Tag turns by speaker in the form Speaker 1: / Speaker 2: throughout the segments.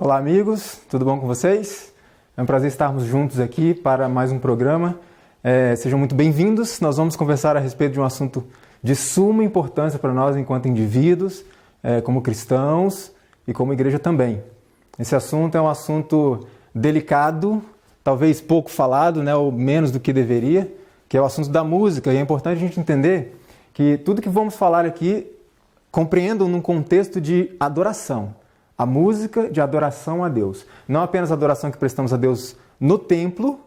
Speaker 1: Olá amigos, tudo bom com vocês? É um prazer estarmos juntos aqui para mais um programa. Sejam muito bem-vindos. Nós vamos conversar a respeito de um assunto de suma importância para nós enquanto indivíduos, como cristãos e como igreja também. Esse assunto é um assunto delicado, talvez pouco falado, ou menos do que deveria, que é o assunto da música. E é importante a gente entender que tudo que vamos falar aqui compreendam num contexto de adoração. A música de adoração a Deus. Não apenas a adoração que prestamos a Deus no templo,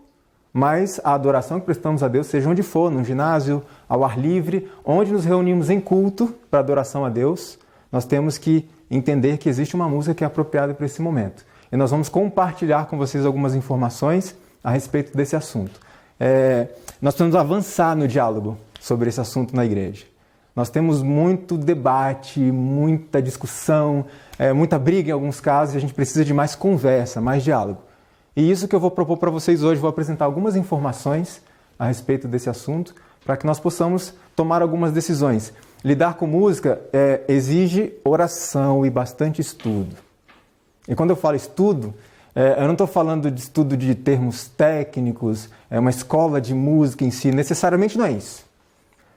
Speaker 1: mas a adoração que prestamos a Deus seja onde for, no ginásio, ao ar livre, onde nos reunimos em culto para adoração a Deus, nós temos que entender que existe uma música que é apropriada para esse momento. E nós vamos compartilhar com vocês algumas informações a respeito desse assunto. Nós precisamos avançar no diálogo sobre esse assunto na igreja. Nós temos muito debate, muita discussão, muita briga em alguns casos, e a gente precisa de mais conversa, mais diálogo. E isso que eu vou propor para vocês hoje, vou apresentar algumas informações a respeito desse assunto, para que nós possamos tomar algumas decisões. Lidar com música exige oração e bastante estudo. E quando eu falo estudo, eu não estou falando de estudo de termos técnicos, uma escola de música em si, necessariamente não é isso.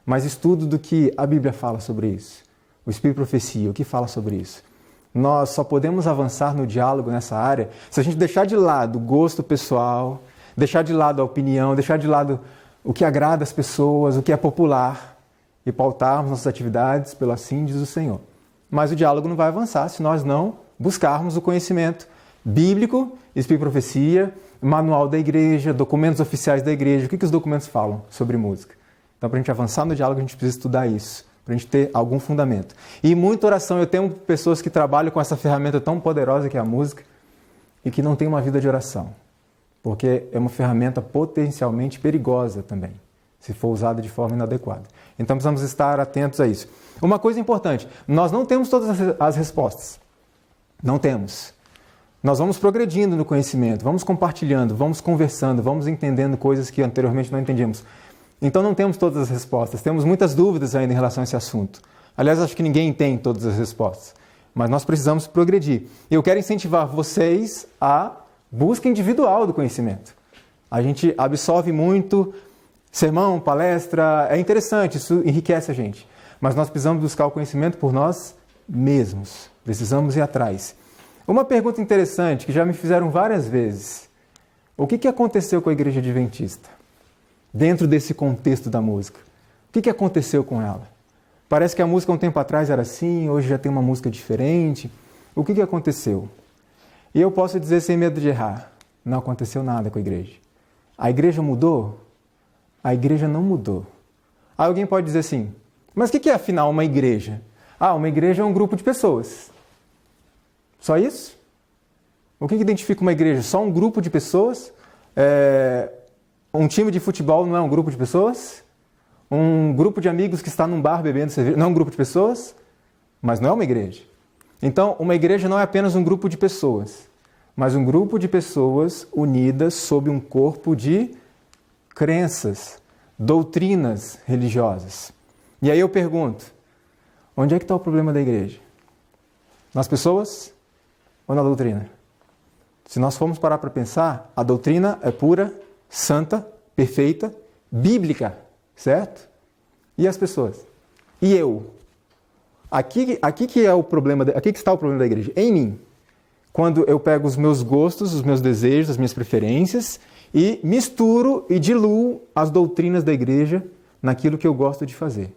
Speaker 1: Mas estudo do que a Bíblia fala sobre isso. O Espírito de Profecia, o que fala sobre isso. Nós só podemos avançar no diálogo nessa área se a gente deixar de lado o gosto pessoal, deixar de lado a opinião, deixar de lado o que agrada as pessoas, o que é popular, e pautarmos nossas atividades pelo assim diz o Senhor. Mas o diálogo não vai avançar se nós não buscarmos o conhecimento bíblico, Espírito de Profecia, manual da igreja, documentos oficiais da igreja. O que os documentos falam sobre música? Então, para a gente avançar no diálogo, a gente precisa estudar isso, para a gente ter algum fundamento. E muita oração. Eu tenho pessoas que trabalham com essa ferramenta tão poderosa que é a música e que não têm uma vida de oração, porque é uma ferramenta potencialmente perigosa também, se for usada de forma inadequada. Então, precisamos estar atentos a isso. Uma coisa importante, nós não temos todas as respostas. Não temos. Nós vamos progredindo no conhecimento, vamos compartilhando, vamos conversando, vamos entendendo coisas que anteriormente não entendíamos. Então não temos todas as respostas, temos muitas dúvidas ainda em relação a esse assunto. Aliás, acho que ninguém tem todas as respostas, mas nós precisamos progredir. Eu quero incentivar vocês à busca individual do conhecimento. A gente absorve muito sermão, palestra, é interessante, isso enriquece a gente. Mas nós precisamos buscar o conhecimento por nós mesmos, precisamos ir atrás. Uma pergunta interessante que já me fizeram várias vezes: o que aconteceu com a Igreja Adventista? Dentro desse contexto da música. O que aconteceu com ela? Parece que a música um tempo atrás era assim, hoje já tem uma música diferente. O que aconteceu? E eu posso dizer sem medo de errar, não aconteceu nada com a igreja. A igreja mudou? A igreja não mudou. Aí alguém pode dizer assim, mas o que é afinal uma igreja? Uma igreja é um grupo de pessoas. Só isso? O que identifica uma igreja? Só um grupo de pessoas? Um time de futebol não é um grupo de pessoas? Um grupo de amigos que está num bar bebendo cerveja não é um grupo de pessoas? Mas não é uma igreja. Então, uma igreja não é apenas um grupo de pessoas, mas um grupo de pessoas unidas sob um corpo de crenças, doutrinas religiosas. E aí eu pergunto, onde é que está o problema da igreja? Nas pessoas ou na doutrina? Se nós formos parar para pensar, a doutrina é pura, santa, perfeita, bíblica, certo? E as pessoas? E eu? Aqui que é o problema, aqui que está o problema da igreja. Em mim. Quando eu pego os meus gostos, os meus desejos, as minhas preferências e misturo e diluo as doutrinas da igreja naquilo que eu gosto de fazer.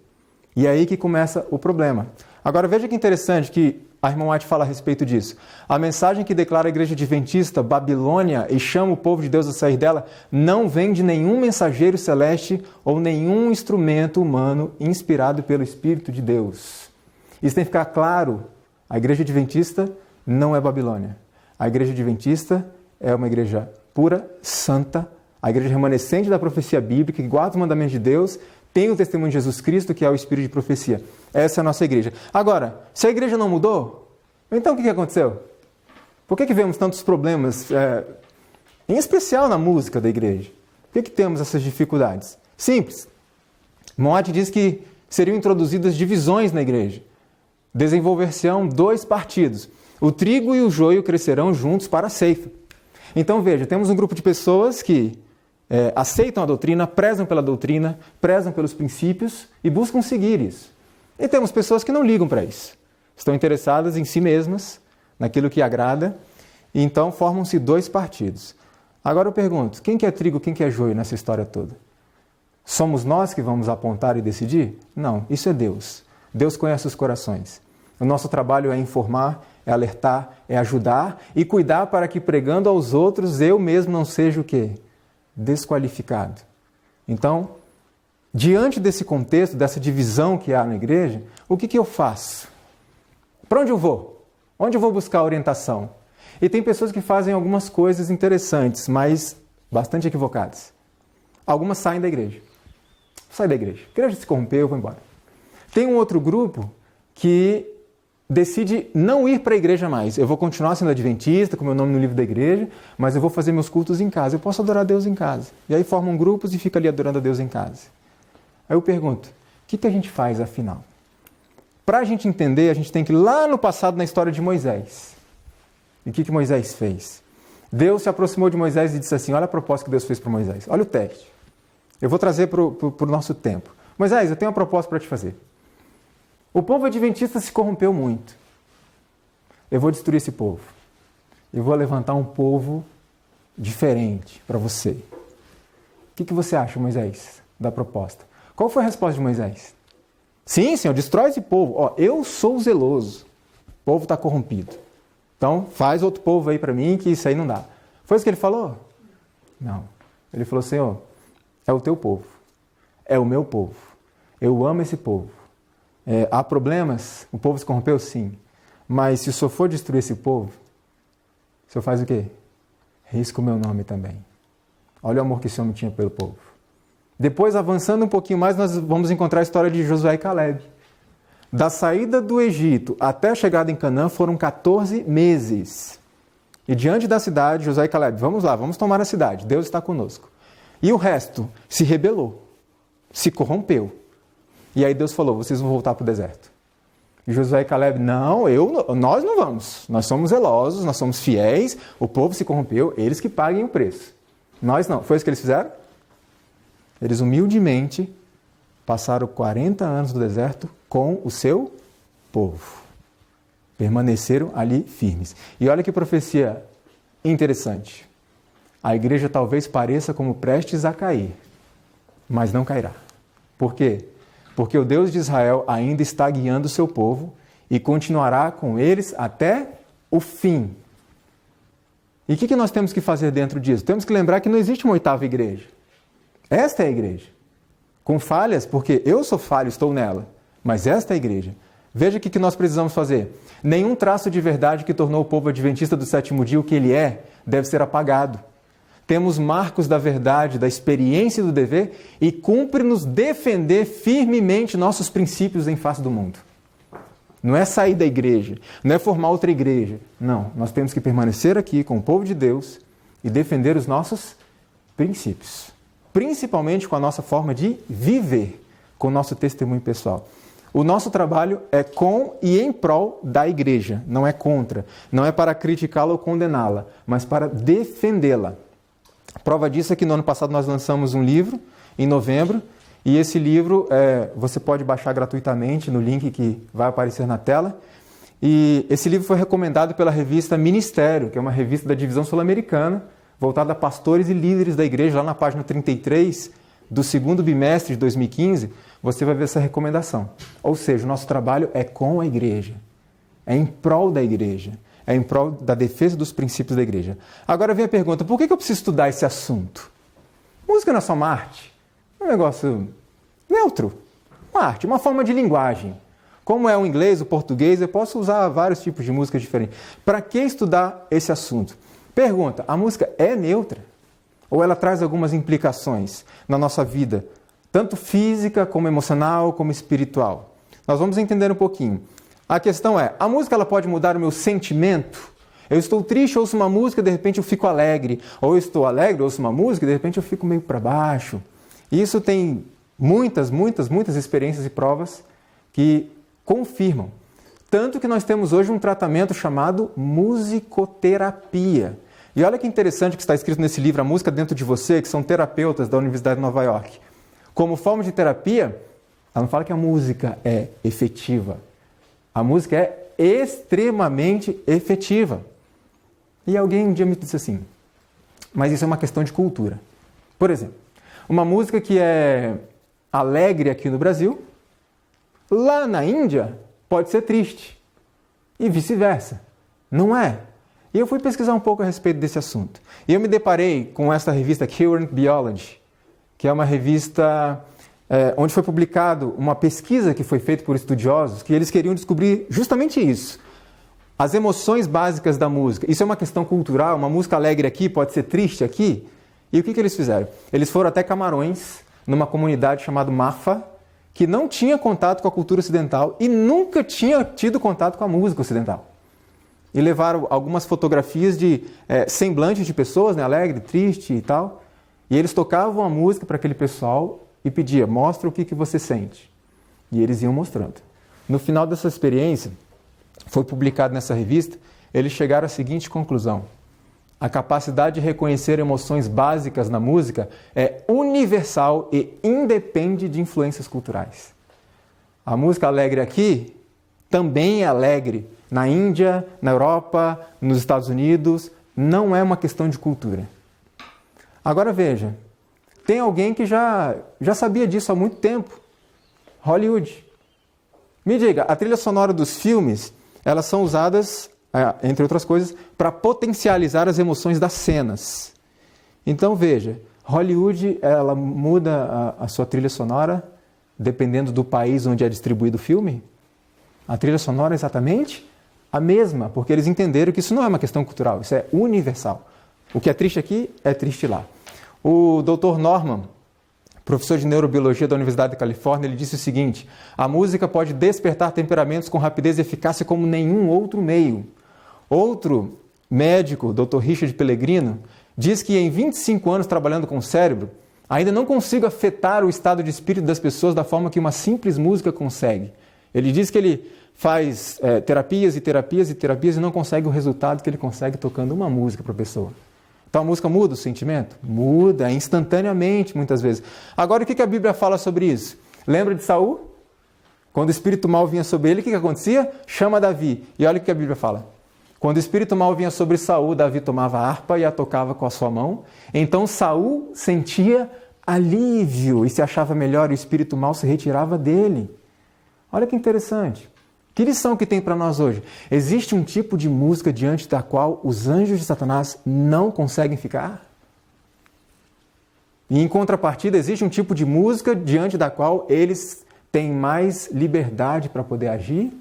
Speaker 1: E é aí que começa o problema. Agora veja que interessante que a irmã White fala a respeito disso. A mensagem que declara a igreja adventista, Babilônia, e chama o povo de Deus a sair dela, não vem de nenhum mensageiro celeste ou nenhum instrumento humano inspirado pelo Espírito de Deus. Isso tem que ficar claro. A igreja adventista não é Babilônia. A igreja adventista é uma igreja pura, santa, a igreja remanescente da profecia bíblica, que guarda os mandamentos de Deus, tem o testemunho de Jesus Cristo, que é o Espírito de profecia. Essa é a nossa igreja. Agora, se a igreja não mudou, então o que aconteceu? Por que vemos tantos problemas, em especial na música da igreja? Por que temos essas dificuldades? Simples. Moate diz que seriam introduzidas divisões na igreja. Desenvolver-se-ão dois partidos. O trigo e o joio crescerão juntos para a ceifa. Então veja, temos um grupo de pessoas que aceitam a doutrina, prezam pela doutrina, prezam pelos princípios e buscam seguir isso. E temos pessoas que não ligam para isso. Estão interessadas em si mesmas, naquilo que agrada, e então formam-se dois partidos. Agora eu pergunto, quem que é trigo, quem que é joio nessa história toda? Somos nós que vamos apontar e decidir? Não, isso é Deus. Deus conhece os corações. O nosso trabalho é informar, é alertar, é ajudar e cuidar para que pregando aos outros eu mesmo não seja o quê? Desqualificado. Então, diante desse contexto, dessa divisão que há na igreja, o que eu faço? Para onde eu vou? Onde eu vou buscar orientação? E tem pessoas que fazem algumas coisas interessantes, mas bastante equivocadas. Algumas saem da igreja. Sai da igreja. A igreja se corrompeu, eu vou embora. Tem um outro grupo que decide não ir para a igreja mais. Eu vou continuar sendo adventista, com meu nome no livro da igreja, mas eu vou fazer meus cultos em casa. Eu posso adorar a Deus em casa. E aí formam grupos e fica ali adorando a Deus em casa. Aí eu pergunto, o que a gente faz afinal? Para a gente entender, a gente tem que ir lá no passado na história de Moisés. E o que Moisés fez? Deus se aproximou de Moisés e disse assim, olha a proposta que Deus fez para Moisés. Olha o teste. Eu vou trazer para o nosso tempo. Moisés, eu tenho uma proposta para te fazer. O povo adventista se corrompeu muito. Eu vou destruir esse povo. Eu vou levantar um povo diferente para você. O que você acha, Moisés, da proposta? Qual foi a resposta de Moisés? Sim, Senhor, destrói esse povo. Ó, eu sou zeloso. O povo está corrompido. Então, faz outro povo aí para mim, que isso aí não dá. Foi isso que ele falou? Não. Ele falou, Senhor, é o teu povo. É o meu povo. Eu amo esse povo. Há problemas? O povo se corrompeu? Sim. Mas se o Senhor for destruir esse povo, o Senhor faz o quê? Risca o meu nome também. Olha o amor que esse homem tinha pelo povo. Depois, avançando um pouquinho mais, nós vamos encontrar a história de Josué e Calebe. Da saída do Egito até a chegada em Canaã foram 14 meses. E diante da cidade, Josué e Calebe, vamos lá, vamos tomar a cidade, Deus está conosco. E o resto se rebelou, se corrompeu. E aí Deus falou, vocês vão voltar para o deserto. E Josué e Calebe, não, nós não vamos. Nós somos zelosos, nós somos fiéis, o povo se corrompeu, eles que paguem o preço. Nós não. Foi isso que eles fizeram? Eles humildemente passaram 40 anos no deserto com o seu povo. Permaneceram ali firmes. E olha que profecia interessante. A igreja talvez pareça como prestes a cair, mas não cairá. Por quê? Porque o Deus de Israel ainda está guiando o seu povo e continuará com eles até o fim. E o que nós temos que fazer dentro disso? Temos que lembrar que não existe uma oitava igreja. Esta é a igreja. Com falhas, porque eu sou falho, estou nela. Mas esta é a igreja. Veja o que nós precisamos fazer. Nenhum traço de verdade que tornou o povo adventista do sétimo dia o que ele é, deve ser apagado. Temos marcos da verdade, da experiência e do dever e cumpre-nos defender firmemente nossos princípios em face do mundo. Não é sair da igreja, não é formar outra igreja. Não, nós temos que permanecer aqui com o povo de Deus e defender os nossos princípios. Principalmente com a nossa forma de viver, com o nosso testemunho pessoal. O nosso trabalho é com e em prol da igreja, não é contra. Não é para criticá-la ou condená-la, mas para defendê-la. A prova disso é que no ano passado nós lançamos um livro, em novembro, e esse livro você pode baixar gratuitamente no link que vai aparecer na tela. E esse livro foi recomendado pela revista Ministério, que é uma revista da divisão sul-americana, voltada a pastores e líderes da igreja. Lá na página 33 do segundo bimestre de 2015, você vai ver essa recomendação. Ou seja, o nosso trabalho é com a igreja, é em prol da igreja, é em prol da defesa dos princípios da igreja. Agora vem a pergunta, por que eu preciso estudar esse assunto? Música não é só uma arte, é um negócio neutro, uma arte, uma forma de linguagem. Como é o inglês, o português, eu posso usar vários tipos de música diferentes. Para que estudar esse assunto? Pergunta, a música é neutra? Ou ela traz algumas implicações na nossa vida, tanto física, como emocional, como espiritual? Nós vamos entender um pouquinho. A questão é, a música ela pode mudar o meu sentimento? Eu estou triste, ouço uma música, de repente eu fico alegre. Ou eu estou alegre, ouço uma música, de repente eu fico meio para baixo. E isso tem muitas experiências e provas que confirmam. Tanto que nós temos hoje um tratamento chamado musicoterapia. E olha que interessante que está escrito nesse livro, A Música Dentro de Você, que são terapeutas da Universidade de Nova York. Como forma de terapia, ela não fala que a música é efetiva. A música é extremamente efetiva. E alguém um dia me disse assim, mas isso é uma questão de cultura. Por exemplo, uma música que é alegre aqui no Brasil, lá na Índia pode ser triste. E vice-versa. Não é? E eu fui pesquisar um pouco a respeito desse assunto. E eu me deparei com essa revista Current Biology, que é uma revista onde foi publicado uma pesquisa que foi feita por estudiosos, que eles queriam descobrir justamente isso. As emoções básicas da música. Isso é uma questão cultural, uma música alegre aqui pode ser triste aqui. E o que eles fizeram? Eles foram até Camarões, numa comunidade chamada Mafa, que não tinha contato com a cultura ocidental e nunca tinha tido contato com a música ocidental. E levaram algumas fotografias de semblantes de pessoas, né, alegre, triste e tal. E eles tocavam a música para aquele pessoal e pedia, mostra o que você sente. E eles iam mostrando. No final dessa experiência, foi publicado nessa revista, eles chegaram à seguinte conclusão. A capacidade de reconhecer emoções básicas na música é universal e independe de influências culturais. A música alegre aqui também é alegre na Índia, na Europa, nos Estados Unidos. Não é uma questão de cultura. Agora veja, tem alguém que já sabia disso há muito tempo. Hollywood. Me diga, a trilha sonora dos filmes, elas são usadas, entre outras coisas, para potencializar as emoções das cenas. Então veja, Hollywood ela muda a sua trilha sonora dependendo do país onde é distribuído o filme. A trilha sonora é exatamente a mesma, porque eles entenderam que isso não é uma questão cultural, isso é universal. O que é triste aqui é triste lá. O Dr. Norman, professor de neurobiologia da Universidade da Califórnia, ele disse o seguinte, a música pode despertar temperamentos com rapidez e eficácia como nenhum outro meio. Outro médico, Dr. Richard Pellegrino, diz que em 25 anos trabalhando com o cérebro, ainda não consigo afetar o estado de espírito das pessoas da forma que uma simples música consegue. Ele diz que ele faz terapias e terapias e terapias e não consegue o resultado que ele consegue tocando uma música para a pessoa. Então a música muda o sentimento? Muda instantaneamente, muitas vezes. Agora o que a Bíblia fala sobre isso? Lembra de Saul? Quando o espírito mal vinha sobre ele, o que acontecia? Chama Davi. E olha o que a Bíblia fala. Quando o espírito mal vinha sobre Saul, Davi tomava a harpa e a tocava com a sua mão. Então Saul sentia alívio e se achava melhor e o espírito mal se retirava dele. Olha que interessante. Que lição que tem para nós hoje? Existe um tipo de música diante da qual os anjos de Satanás não conseguem ficar? E em contrapartida, existe um tipo de música diante da qual eles têm mais liberdade para poder agir?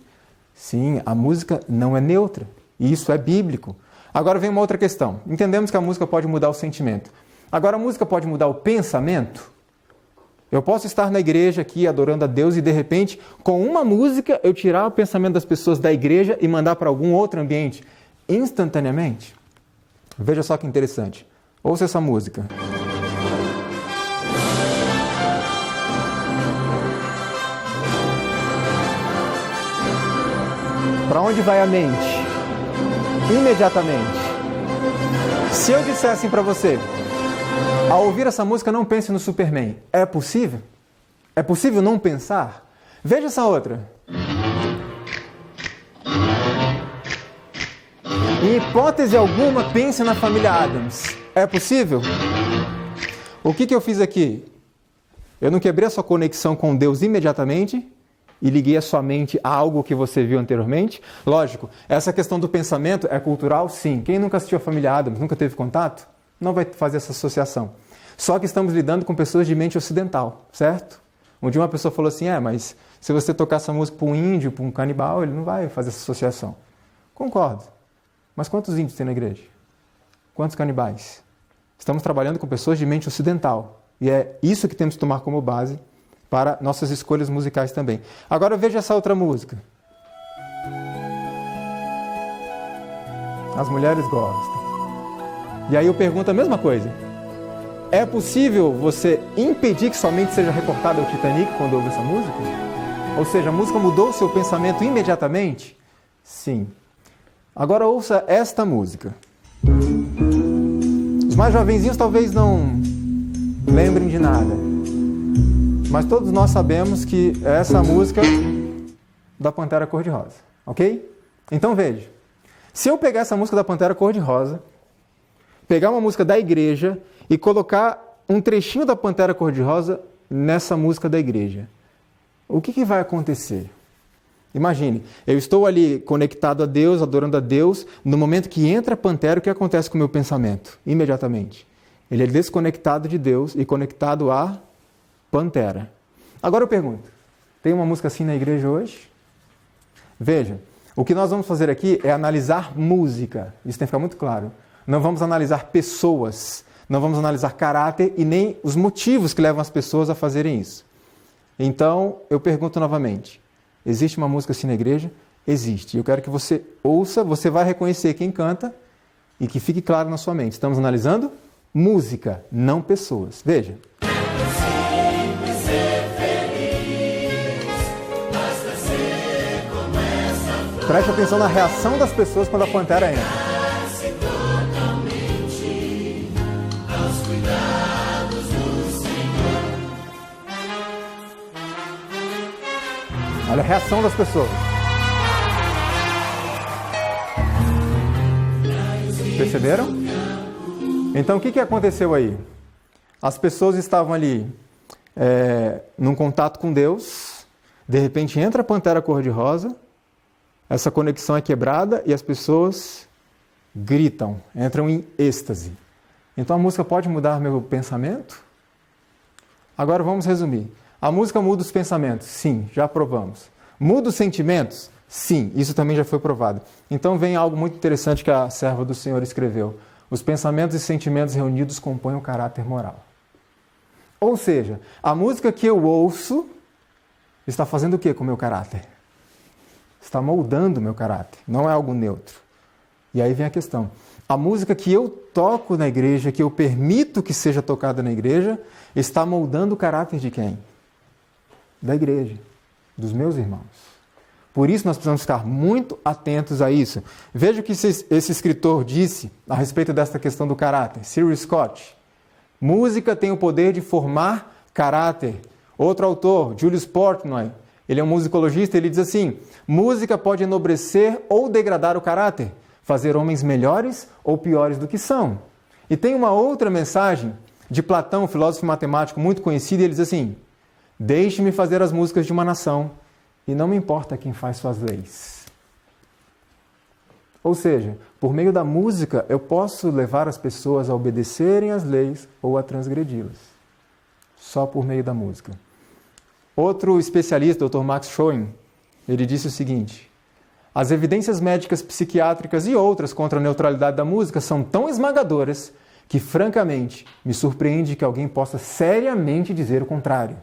Speaker 1: Sim, a música não é neutra. E isso é bíblico. Agora vem uma outra questão. Entendemos que a música pode mudar o sentimento. Agora a música pode mudar o pensamento? Eu posso estar na igreja aqui adorando a Deus e de repente, com uma música, eu tirar o pensamento das pessoas da igreja e mandar para algum outro ambiente instantaneamente? Veja só que interessante. Ouça essa música. Para onde vai a mente? Imediatamente. Se eu dissesse para você, ao ouvir essa música, não pense no Superman. É possível? É possível não pensar? Veja essa outra. Em hipótese alguma, pense na família Addams. É possível? O que eu fiz aqui? Eu não quebrei a sua conexão com Deus imediatamente e liguei a sua mente a algo que você viu anteriormente? Lógico, essa questão do pensamento é cultural? Sim. Quem nunca assistiu a família Addams, nunca teve contato? Não vai fazer essa associação. Só que estamos lidando com pessoas de mente ocidental, certo? Um dia uma pessoa falou assim, mas se você tocar essa música para um índio, para um canibal, ele não vai fazer essa associação. Concordo. Mas quantos índios tem na igreja? Quantos canibais? Estamos trabalhando com pessoas de mente ocidental. E é isso que temos que tomar como base para nossas escolhas musicais também. Agora veja essa outra música. As mulheres gostam. E aí eu pergunto a mesma coisa. É possível você impedir que sua mente seja reportada ao Titanic quando ouve essa música? Ou seja, a música mudou o seu pensamento imediatamente? Sim. Agora ouça esta música. Os mais jovenzinhos talvez não lembrem de nada, mas todos nós sabemos que é essa música da Pantera Cor-de-Rosa, ok? Então veja, se eu pegar essa música da Pantera Cor-de-Rosa, pegar uma música da igreja e colocar um trechinho da Pantera Cor-de-Rosa nessa música da igreja, o que vai acontecer? Imagine, eu estou ali conectado a Deus, adorando a Deus, no momento que entra a Pantera, o que acontece com o meu pensamento? Imediatamente. Ele é desconectado de Deus e conectado à Pantera. Agora eu pergunto, tem uma música assim na igreja hoje? Veja, o que nós vamos fazer aqui é analisar música. Isso tem que ficar muito claro. Não vamos analisar pessoas, não vamos analisar caráter e nem os motivos que levam as pessoas a fazerem isso. Então, eu pergunto novamente, existe uma música assim na igreja? Existe. Eu quero que você ouça, você vai reconhecer quem canta e que fique claro na sua mente. Estamos analisando música, não pessoas. Veja. Preste atenção na reação das pessoas quando a Pantera entra. Olha a reação das pessoas. Perceberam? Então o que aconteceu aí? As pessoas estavam ali num contato com Deus, de repente entra a Pantera Cor-de-Rosa, essa conexão é quebrada e as pessoas gritam, entram em êxtase. Então a música pode mudar meu pensamento? Agora vamos resumir. A música muda os pensamentos? Sim, já provamos. Muda os sentimentos? Sim, isso também já foi provado. Então vem algo muito interessante que a serva do Senhor escreveu. Os pensamentos e sentimentos reunidos compõem o caráter moral. Ou seja, a música que eu ouço está fazendo o que com o meu caráter? Está moldando o meu caráter, não é algo neutro. E aí vem a questão. A música que eu toco na igreja, que eu permito que seja tocada na igreja, está moldando o caráter de quem? Da igreja, dos meus irmãos. Por isso nós precisamos ficar muito atentos a isso. Veja o que esse escritor disse a respeito desta questão do caráter. Cyril Scott. Música tem o poder de formar caráter. Outro autor, Julius Portnoy, ele é um musicologista, ele diz assim: música pode enobrecer ou degradar o caráter, fazer homens melhores ou piores do que são. E tem uma outra mensagem de Platão, um filósofo matemático muito conhecido, e ele diz assim: deixe-me fazer as músicas de uma nação, e não me importa quem faz suas leis. Ou seja, por meio da música, eu posso levar as pessoas a obedecerem às leis ou a transgredi-las. Só por meio da música. Outro especialista, Dr. Max Schoen, ele disse o seguinte: as evidências médicas, psiquiátricas e outras contra a neutralidade da música são tão esmagadoras que, francamente, me surpreende que alguém possa seriamente dizer o contrário.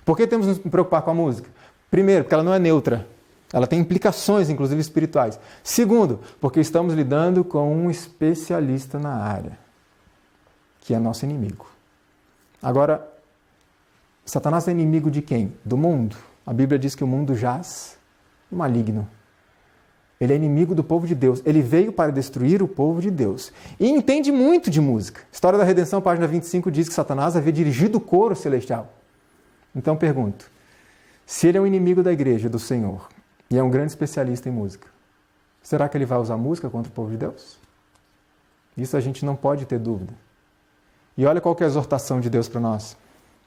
Speaker 1: Por que temos que nos preocupar com a música? Primeiro, porque ela não é neutra. Ela tem implicações, inclusive espirituais. Segundo, porque estamos lidando com um especialista na área, que é nosso inimigo. Agora, Satanás é inimigo de quem? Do mundo. A Bíblia diz que o mundo jaz no maligno. Ele é inimigo do povo de Deus. Ele veio para destruir o povo de Deus. E entende muito de música. História da Redenção, página 25, diz que Satanás havia dirigido o coro celestial. Então pergunto, se ele é um inimigo da igreja, do Senhor, e é um grande especialista em música, será que ele vai usar música contra o povo de Deus? Isso a gente não pode ter dúvida. E olha qual que é a exortação de Deus para nós.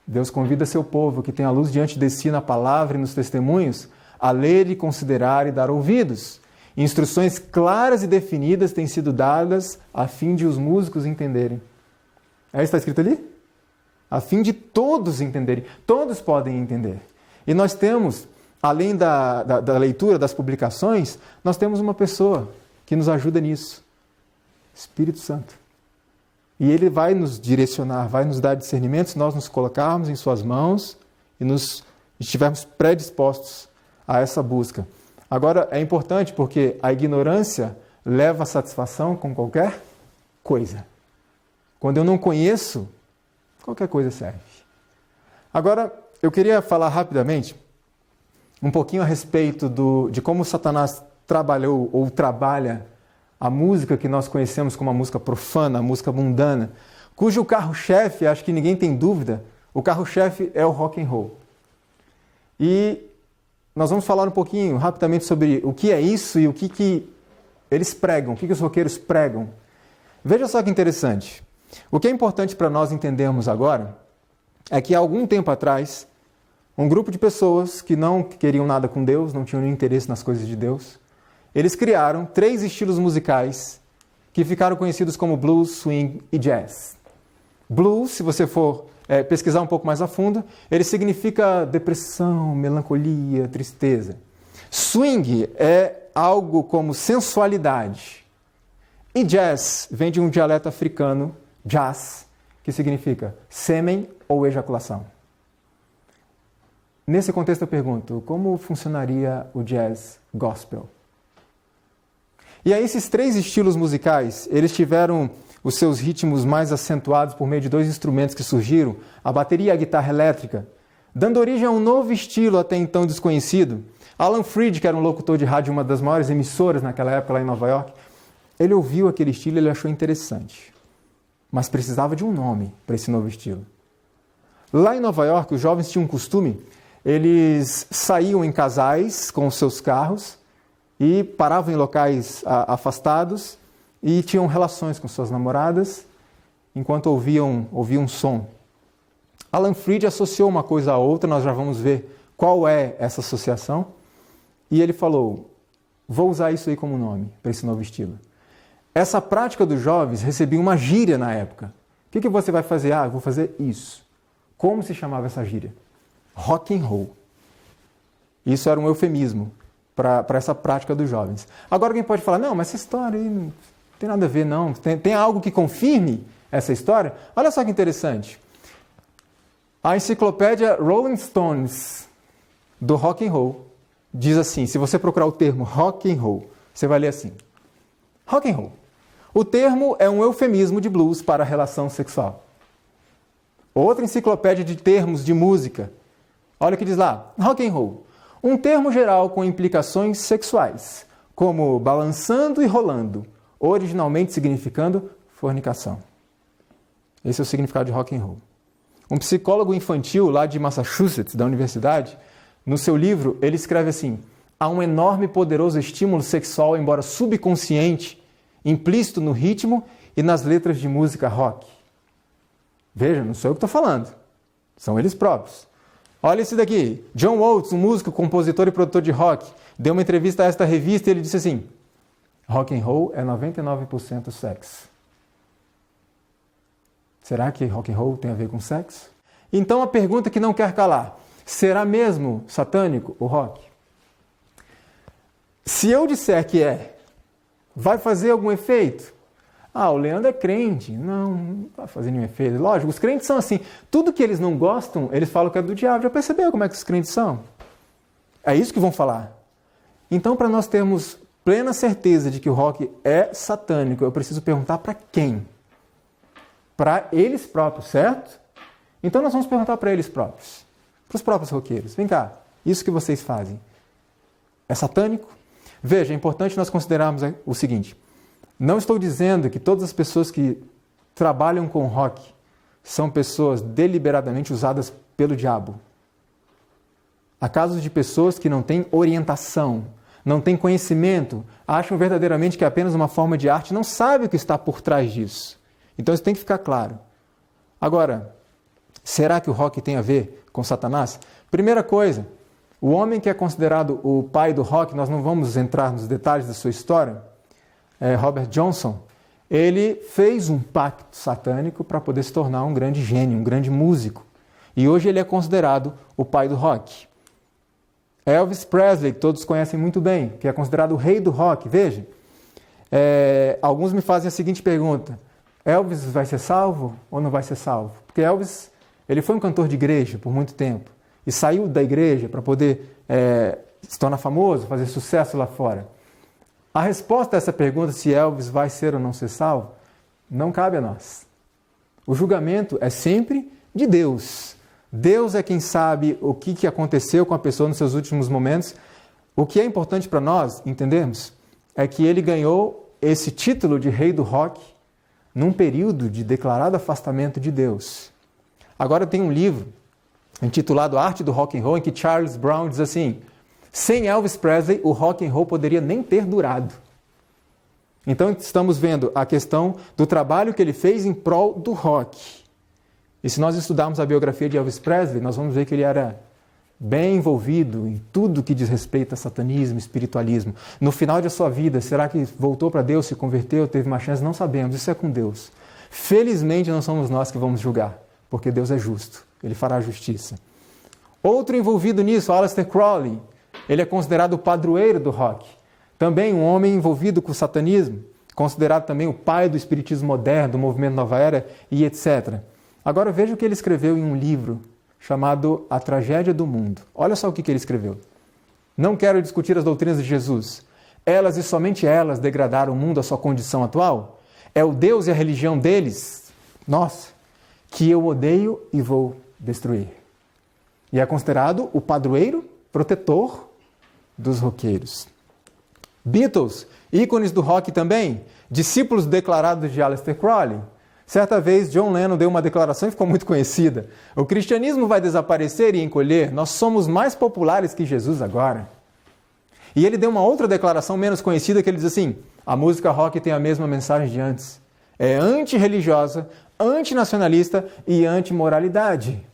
Speaker 1: Deus convida seu povo, que tem a luz diante de si na palavra e nos testemunhos, a ler e considerar e dar ouvidos. Instruções claras e definidas têm sido dadas a fim de os músicos entenderem. É isso que está escrito ali? A fim de todos entenderem. Todos podem entender. E nós temos, além da leitura, das publicações, nós temos uma pessoa que nos ajuda nisso. Espírito Santo. E ele vai nos direcionar, vai nos dar discernimento se nós nos colocarmos em suas mãos e estivermos predispostos a essa busca. Agora, é importante porque a ignorância leva a satisfação com qualquer coisa. Quando eu não conheço, qualquer coisa serve. Agora, eu queria falar rapidamente um pouquinho a respeito de como Satanás trabalhou ou trabalha a música que nós conhecemos como a música profana, a música mundana, cujo carro-chefe, acho que ninguém tem dúvida, o carro-chefe é o rock and roll. E nós vamos falar um pouquinho, rapidamente, sobre o que é isso e o que eles pregam, o que os roqueiros pregam. Veja só que interessante. O que é importante para nós entendermos agora é que há algum tempo atrás, um grupo de pessoas que não queriam nada com Deus, não tinham nenhum interesse nas coisas de Deus, eles criaram 3 estilos musicais que ficaram conhecidos como blues, swing e jazz. Blues, se você for pesquisar um pouco mais a fundo, ele significa depressão, melancolia, tristeza. Swing é algo como sensualidade. E jazz vem de um dialeto africano, jazz, que significa sêmen ou ejaculação. Nesse contexto eu pergunto, como funcionaria o jazz gospel? E aí esses 3 estilos musicais, eles tiveram os seus ritmos mais acentuados por meio de 2 instrumentos que surgiram, a bateria e a guitarra elétrica, dando origem a um novo estilo até então desconhecido. Alan Freed, que era um locutor de rádio, uma das maiores emissoras naquela época lá em Nova York, ele ouviu aquele estilo e ele achou interessante, mas precisava de um nome para esse novo estilo. Lá em Nova York, os jovens tinham um costume, eles saíam em casais com os seus carros e paravam em locais afastados e tinham relações com suas namoradas enquanto ouviam som. Alan Freed associou uma coisa à outra, nós já vamos ver qual é essa associação, e ele falou, vou usar isso aí como nome para esse novo estilo. Essa prática dos jovens recebia uma gíria na época. O que você vai fazer? Eu vou fazer isso. Como se chamava essa gíria? Rock and roll. Isso era um eufemismo para essa prática dos jovens. Agora alguém pode falar, não, mas essa história aí não tem nada a ver, não. Tem algo que confirme essa história? Olha só que interessante. A enciclopédia Rolling Stones do rock and roll diz assim, se você procurar o termo rock and roll, você vai ler assim, rock and roll. O termo é um eufemismo de blues para a relação sexual. Outra enciclopédia de termos de música, olha o que diz lá, rock and roll. Um termo geral com implicações sexuais, como balançando e rolando, originalmente significando fornicação. Esse é o significado de rock and roll. Um psicólogo infantil lá de Massachusetts, da universidade, no seu livro, ele escreve assim, há um enorme e poderoso estímulo sexual, embora subconsciente, implícito no ritmo e nas letras de música rock. Veja, não sou eu que estou falando, são eles próprios. Olha esse daqui, John Oates, um músico, compositor e produtor de rock, deu uma entrevista a esta revista e ele disse assim, rock and roll é 99% sexo. Será que rock and roll tem a ver com sexo? Então a pergunta que não quer calar, será mesmo satânico o rock? Se eu disser que vai fazer algum efeito? O Leandro é crente. Não vai fazer nenhum efeito. Lógico, os crentes são assim. Tudo que eles não gostam, eles falam que é do diabo. Já percebeu como é que os crentes são? É isso que vão falar. Então, para nós termos plena certeza de que o rock é satânico, eu preciso perguntar para quem? Para eles próprios, certo? Então nós vamos perguntar para eles próprios. Para os próprios roqueiros. Vem cá, isso que vocês fazem é satânico? Veja, é importante nós considerarmos o seguinte. Não estou dizendo que todas as pessoas que trabalham com rock são pessoas deliberadamente usadas pelo diabo. Há casos de pessoas que não têm orientação, não têm conhecimento, acham verdadeiramente que é apenas uma forma de arte, não sabem o que está por trás disso. Então isso tem que ficar claro. Agora, será que o rock tem a ver com Satanás? Primeira coisa, o homem que é considerado o pai do rock, nós não vamos entrar nos detalhes da sua história, Robert Johnson, ele fez um pacto satânico para poder se tornar um grande gênio, um grande músico. E hoje ele é considerado o pai do rock. Elvis Presley, que todos conhecem muito bem, que é considerado o rei do rock. Veja, alguns me fazem a seguinte pergunta, Elvis vai ser salvo ou não vai ser salvo? Porque Elvis, ele foi um cantor de igreja por muito tempo e saiu da igreja para poder se tornar famoso, fazer sucesso lá fora. A resposta a essa pergunta, se Elvis vai ser ou não ser salvo, não cabe a nós. O julgamento é sempre de Deus. Deus é quem sabe o que aconteceu com a pessoa nos seus últimos momentos. O que é importante para nós entendermos é que ele ganhou esse título de rei do rock num período de declarado afastamento de Deus. Agora tem um livro intitulado Arte do Rock and Roll, em que Charles Brown diz assim: sem Elvis Presley, o rock and roll poderia nem ter durado. Então estamos vendo a questão do trabalho que ele fez em prol do rock. E se nós estudarmos a biografia de Elvis Presley, nós vamos ver que ele era bem envolvido em tudo que diz respeito a satanismo, espiritualismo. No final de sua vida, será que voltou para Deus, se converteu, teve uma chance? Não sabemos, isso é com Deus. Felizmente não somos nós que vamos julgar, porque Deus é justo, Ele fará justiça. Outro envolvido nisso, Aleister Crowley, ele é considerado o padroeiro do rock. Também um homem envolvido com o satanismo, considerado também o pai do espiritismo moderno, do movimento Nova Era e etc. Agora veja o que ele escreveu em um livro chamado A Tragédia do Mundo. Olha só o que ele escreveu. Não quero discutir as doutrinas de Jesus. Elas e somente elas degradaram o mundo à sua condição atual? É o Deus e a religião deles, nossa, que eu odeio e vou destruir. E é considerado o padroeiro protetor dos roqueiros. Beatles, ícones do rock também, discípulos declarados de Aleister Crowley. Certa vez, John Lennon deu uma declaração e ficou muito conhecida. O cristianismo vai desaparecer e encolher, nós somos mais populares que Jesus agora. E ele deu uma outra declaração menos conhecida que ele diz assim: a música rock tem a mesma mensagem de antes. É antirreligiosa, antinacionalista e antimoralidade.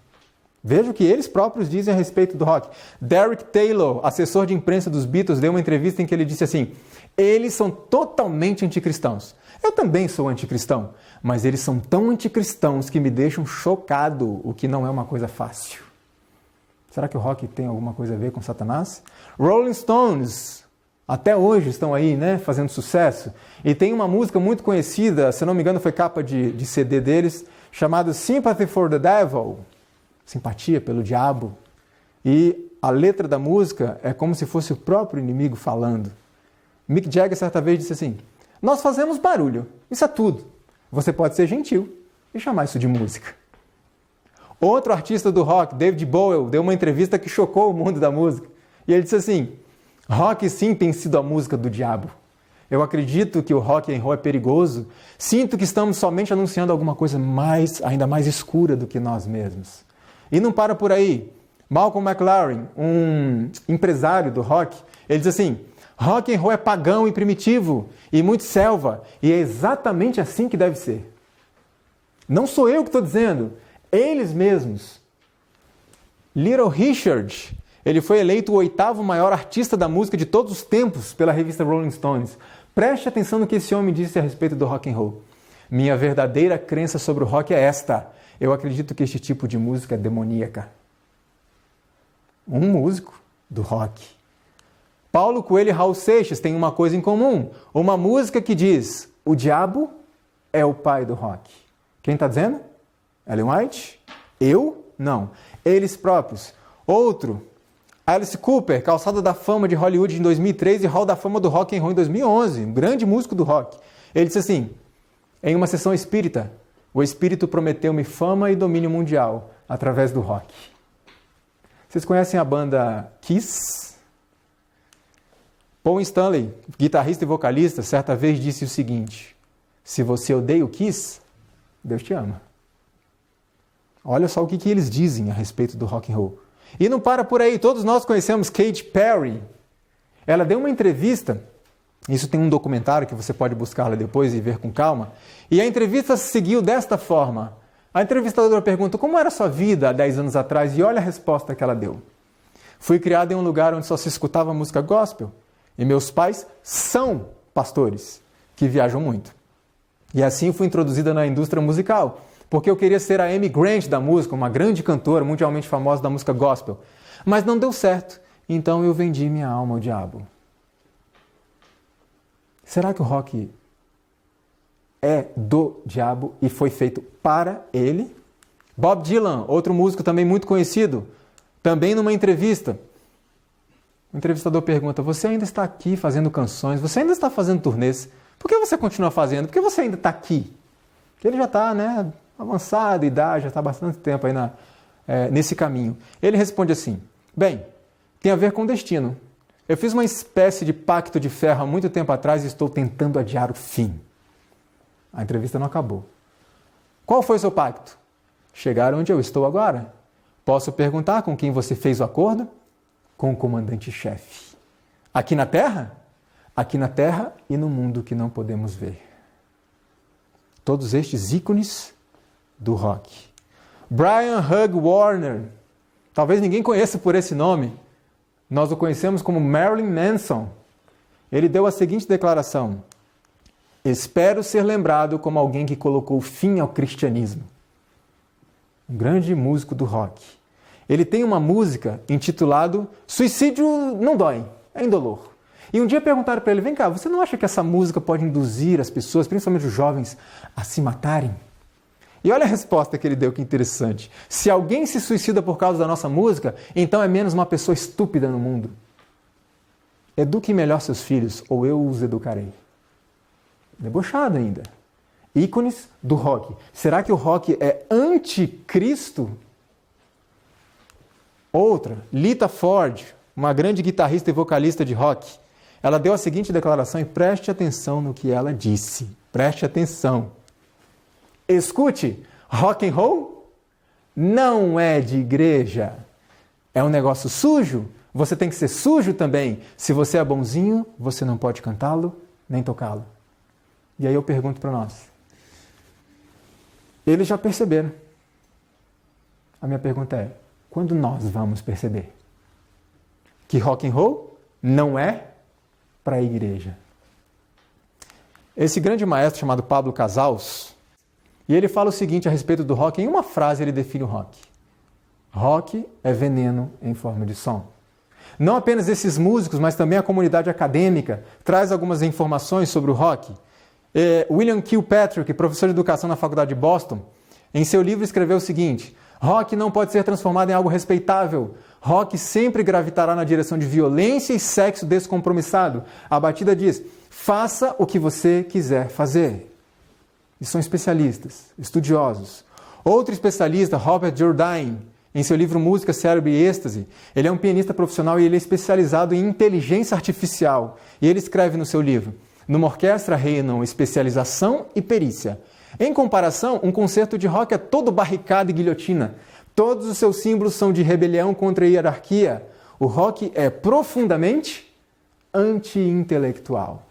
Speaker 1: Veja o que eles próprios dizem a respeito do rock. Derek Taylor, assessor de imprensa dos Beatles, deu uma entrevista em que ele disse assim: eles são totalmente anticristãos. Eu também sou anticristão, mas eles são tão anticristãos que me deixam chocado, o que não é uma coisa fácil. Será que o rock tem alguma coisa a ver com Satanás? Rolling Stones, até hoje estão aí, né, fazendo sucesso. E tem uma música muito conhecida, se não me engano foi capa de CD deles, chamada Sympathy for the Devil, simpatia pelo diabo. E a letra da música é como se fosse o próprio inimigo falando. Mick Jagger certa vez disse assim: nós fazemos barulho, isso é tudo. Você pode ser gentil e chamar isso de música. Outro artista do rock, David Bowie, deu uma entrevista que chocou o mundo da música. E ele disse assim: rock sim tem sido a música do diabo. Eu acredito que o rock and roll é perigoso. Sinto que estamos somente anunciando alguma coisa ainda mais escura do que nós mesmos. E não para por aí. Malcolm McLaren, um empresário do rock, ele diz assim: rock and roll é pagão e primitivo e muito selva, e é exatamente assim que deve ser. Não sou eu que estou dizendo, eles mesmos. Little Richard, ele foi eleito o 8º maior artista da música de todos os tempos pela revista Rolling Stones. Preste atenção no que esse homem disse a respeito do rock and roll. Minha verdadeira crença sobre o rock é esta: eu acredito que este tipo de música é demoníaca. Um músico do rock. Paulo Coelho e Raul Seixas têm uma coisa em comum. Uma música que diz: o diabo é o pai do rock. Quem está dizendo? Ellen White? Eu? Não. Eles próprios. Outro, Alice Cooper, Calçada da Fama de Hollywood em 2003 e Hall da Fama do Rock and Roll em 2011. Um grande músico do rock. Ele disse assim, em uma sessão espírita: o espírito prometeu-me fama e domínio mundial através do rock. Vocês conhecem a banda Kiss? Paul Stanley, guitarrista e vocalista, certa vez disse o seguinte: se você odeia o Kiss, Deus te ama. Olha só o que eles dizem a respeito do rock and roll. E não para por aí, todos nós conhecemos Katy Perry. Ela deu uma entrevista, isso tem um documentário que você pode buscar lá depois e ver com calma, e a entrevista seguiu desta forma. A entrevistadora pergunta: como era a sua vida há 10 anos atrás? E olha a resposta que ela deu: fui criada em um lugar onde só se escutava música gospel. E meus pais são pastores que viajam muito. E assim fui introduzida na indústria musical, porque eu queria ser a Amy Grant da música, uma grande cantora mundialmente famosa da música gospel. Mas não deu certo, então eu vendi minha alma ao diabo. Será que o rock é do diabo e foi feito para ele? Bob Dylan, outro músico também muito conhecido, também numa entrevista, o entrevistador pergunta: você ainda está aqui fazendo canções, você ainda está fazendo turnês, por que você continua fazendo? Por que você ainda está aqui? Porque ele já está, né, avançado, idade, já está há bastante tempo aí nesse caminho. Ele responde assim: bem, tem a ver com destino. Eu fiz uma espécie de pacto de ferro há muito tempo atrás e estou tentando adiar o fim. A entrevista não acabou. Qual foi o seu pacto? Chegar onde eu estou agora. Posso perguntar com quem você fez o acordo? Com o comandante-chefe. Aqui na Terra? Aqui na Terra e no mundo que não podemos ver. Todos estes ícones do rock. Brian Hugh Warner. Talvez ninguém conheça por esse nome. Nós o conhecemos como Marilyn Manson. Ele deu a seguinte declaração: espero ser lembrado como alguém que colocou fim ao cristianismo. Um grande músico do rock. Ele tem uma música intitulada Suicídio Não Dói, é indolor. E um dia perguntaram para ele, vem cá, você não acha que essa música pode induzir as pessoas, principalmente os jovens, a se matarem? E olha a resposta que ele deu, que interessante. Se alguém se suicida por causa da nossa música, então é menos uma pessoa estúpida no mundo. Eduque melhor seus filhos, ou eu os educarei. Debochado ainda. Ícones do rock. Será que o rock é anticristo? Outra, Lita Ford, uma grande guitarrista e vocalista de rock. Ela deu a seguinte declaração e preste atenção no que ela disse. Preste atenção. Escute, rock and roll não é de igreja. É um negócio sujo. Você tem que ser sujo também. Se você é bonzinho, você não pode cantá-lo nem tocá-lo. E aí eu pergunto para nós. Eles já perceberam. A minha pergunta é, quando nós vamos perceber que rock and roll não é para a igreja? Esse grande maestro chamado Pablo Casals, e ele fala o seguinte a respeito do rock, em uma frase ele define o rock. Rock é veneno em forma de som. Não apenas esses músicos, mas também a comunidade acadêmica traz algumas informações sobre o rock. William Kilpatrick, professor de educação na Faculdade de Boston, em seu livro escreveu o seguinte: rock não pode ser transformado em algo respeitável. Rock sempre gravitará na direção de violência e sexo descompromissado. A batida diz, faça o que você quiser fazer. E são especialistas, estudiosos. Outro especialista, Robert Jourdain, em seu livro Música, Cérebro e Êxtase, ele é um pianista profissional e ele é especializado em inteligência artificial. E ele escreve no seu livro, numa orquestra reinam especialização e perícia. Em comparação, um concerto de rock é todo barricada e guilhotina. Todos os seus símbolos são de rebelião contra a hierarquia. O rock é profundamente anti-intelectual.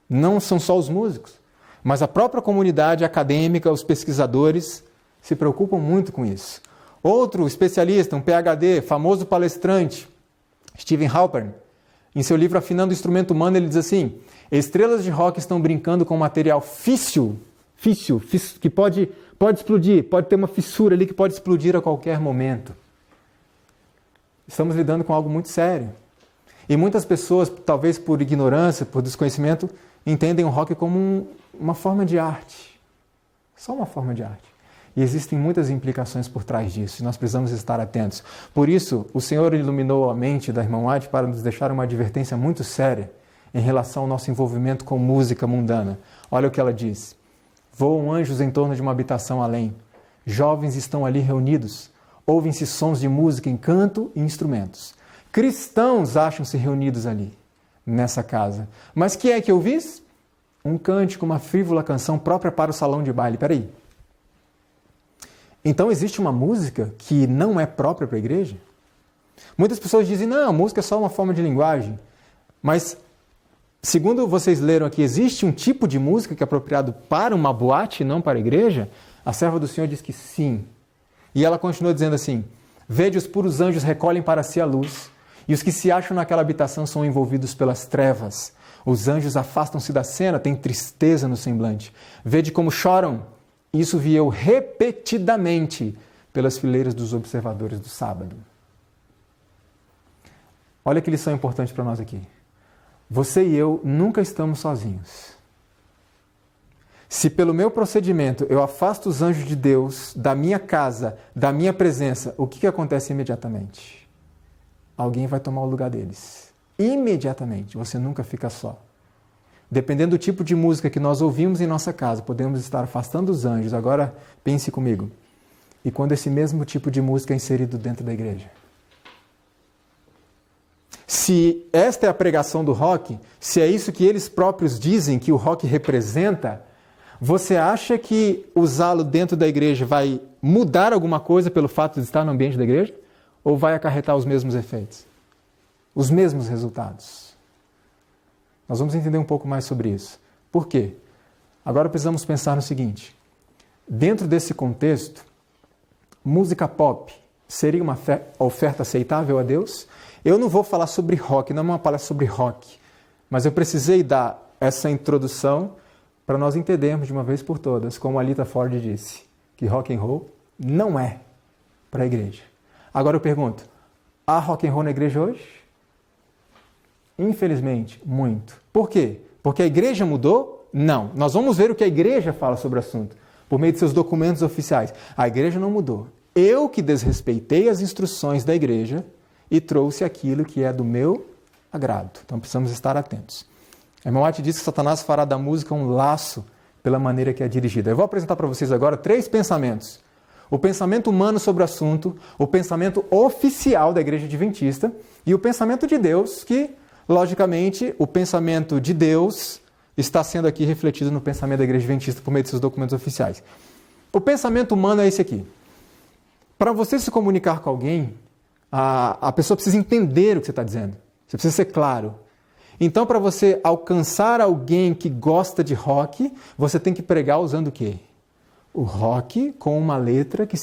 Speaker 1: Não são só os músicos, mas a própria comunidade acadêmica, os pesquisadores, se preocupam muito com isso. Outro especialista, um PhD, famoso palestrante, Stephen Halpern, em seu livro Afinando o Instrumento Humano, ele diz assim, estrelas de rock estão brincando com material físsil, que pode explodir, pode ter uma fissura ali que pode explodir a qualquer momento. Estamos lidando com algo muito sério. E muitas pessoas, talvez por ignorância, por desconhecimento, entendem o rock como uma forma de arte. Só uma forma de arte. E existem muitas implicações por trás disso, e nós precisamos estar atentos. Por isso, o Senhor iluminou a mente da irmã White para nos deixar uma advertência muito séria em relação ao nosso envolvimento com música mundana. Olha o que ela diz. Voam anjos em torno de uma habitação além. Jovens estão ali reunidos. Ouvem-se sons de música em canto e instrumentos. Cristãos acham-se reunidos ali, nessa casa. Mas que é que eu vi? Um cântico, uma frívola canção própria para o salão de baile. Peraí. Então existe uma música que não é própria para a igreja? Muitas pessoas dizem, não, a música é só uma forma de linguagem. Mas, segundo vocês leram aqui, existe um tipo de música que é apropriado para uma boate e não para a igreja? A serva do Senhor diz que sim. E ela continua dizendo assim, vede os puros anjos recolhem para si a luz, e os que se acham naquela habitação são envolvidos pelas trevas. Os anjos afastam-se da cena, têm tristeza no semblante. Vede como choram. Isso vi eu repetidamente pelas fileiras dos observadores do sábado. Olha que lição importante para nós aqui. Você e eu nunca estamos sozinhos. Se pelo meu procedimento eu afasto os anjos de Deus da minha casa, da minha presença, o que acontece imediatamente? Alguém vai tomar o lugar deles. Imediatamente. Você nunca fica só. Dependendo do tipo de música que nós ouvimos em nossa casa, podemos estar afastando os anjos. Agora, pense comigo. E quando esse mesmo tipo de música é inserido dentro da igreja? se esta é a pregação do rock, se é isso que eles próprios dizem que o rock representa, você acha que usá-lo dentro da igreja vai mudar alguma coisa pelo fato de estar no ambiente da igreja? Ou vai acarretar os mesmos efeitos? Os mesmos resultados? Nós vamos entender um pouco mais sobre isso. Por quê? Agora precisamos pensar no seguinte. Dentro desse contexto, música pop seria uma oferta aceitável a Deus? Eu não vou falar sobre rock, não é uma palestra sobre rock, mas eu precisei dar essa introdução para nós entendermos de uma vez por todas, como a Lita Ford disse, que rock and roll não é para a igreja. Agora eu pergunto, há rock and roll na igreja hoje? Infelizmente, muito. Por quê? Porque a igreja mudou? Não. Nós vamos ver o que a igreja fala sobre o assunto, por meio de seus documentos oficiais. A igreja não mudou. Eu que desrespeitei as instruções da igreja e trouxe aquilo que é do meu agrado. Então precisamos estar atentos. A irmã White diz que Satanás fará da música um laço pela maneira que é dirigida. Eu vou apresentar para vocês agora 3 pensamentos. O pensamento humano sobre o assunto, o pensamento oficial da Igreja Adventista e o pensamento de Deus, que, logicamente, o pensamento de Deus está sendo aqui refletido no pensamento da Igreja Adventista por meio de seus documentos oficiais. O pensamento humano é esse aqui. Para você se comunicar com alguém, a pessoa precisa entender o que você está dizendo. Você precisa ser claro. Então, para você alcançar alguém que gosta de rock, você tem que pregar usando o quê? O rock com uma letra que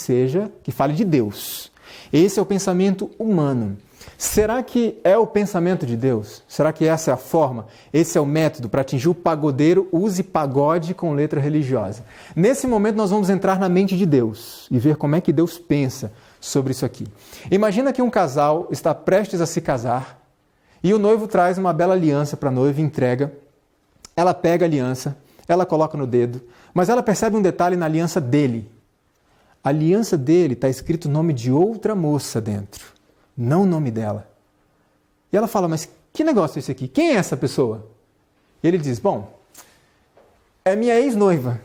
Speaker 1: fale de Deus. Esse é o pensamento humano. Será que é o pensamento de Deus? Será que essa é a forma? Esse é o método para atingir o pagodeiro? Use pagode com letra religiosa. Nesse momento nós vamos entrar na mente de Deus e ver como é que Deus pensa sobre isso aqui. Imagina que um casal está prestes a se casar e o noivo traz uma bela aliança para a noiva e entrega. Ela pega a aliança, ela coloca no dedo, mas ela percebe um detalhe na aliança dele. A aliança dele está escrito o nome de outra moça dentro, não o nome dela. E ela fala, mas que negócio é esse aqui? Quem é essa pessoa? E ele diz, bom, é minha ex-noiva.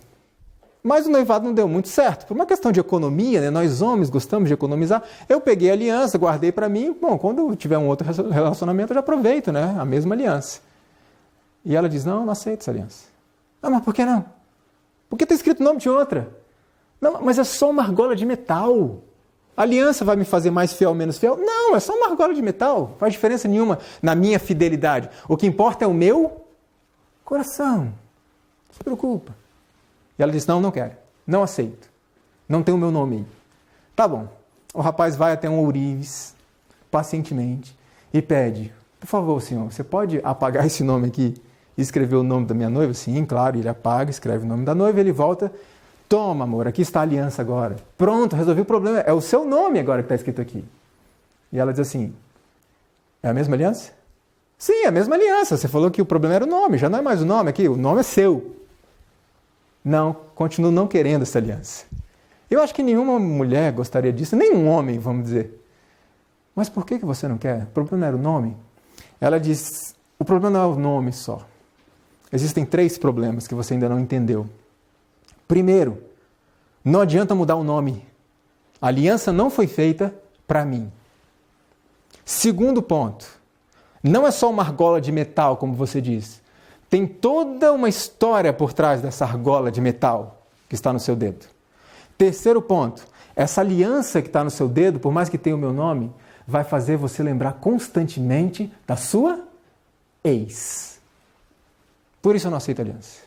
Speaker 1: Mas o noivado não deu muito certo. Por uma questão de economia, né? Nós homens gostamos de economizar. Eu peguei a aliança, guardei para mim. Bom, quando eu tiver um outro relacionamento, eu já aproveito, né? A mesma aliança. E ela diz, não aceito essa aliança. Ah, mas por que não? Porque está escrito o nome de outra. Não, mas é só uma argola de metal. A aliança vai me fazer mais fiel ou menos fiel? Não, é só uma argola de metal. Não faz diferença nenhuma na minha fidelidade. O que importa é o meu coração. Não se preocupa. E ela diz, não quero, não aceito, não tem o meu nome aí. Tá bom, o rapaz vai até um ourives, pacientemente, e pede, por favor, senhor, você pode apagar esse nome aqui e escrever o nome da minha noiva? Sim, claro, ele apaga, escreve o nome da noiva, ele volta, toma amor, aqui está a aliança agora. Pronto, resolvi o problema, é o seu nome agora que está escrito aqui. E ela diz assim, é a mesma aliança? Sim, é a mesma aliança, você falou que o problema era o nome, já não é mais o nome aqui, o nome é seu. Não, continuo não querendo essa aliança. Eu acho que nenhuma mulher gostaria disso, nem um homem, vamos dizer. Mas por que você não quer? O problema era o nome? Ela diz, o problema não é o nome só. Existem 3 problemas que você ainda não entendeu. Primeiro, não adianta mudar o nome. A aliança não foi feita para mim. Segundo ponto, não é só uma argola de metal, como você diz. Tem toda uma história por trás dessa argola de metal que está no seu dedo. Terceiro ponto, essa aliança que está no seu dedo, por mais que tenha o meu nome, vai fazer você lembrar constantemente da sua ex. Por isso eu não aceito aliança.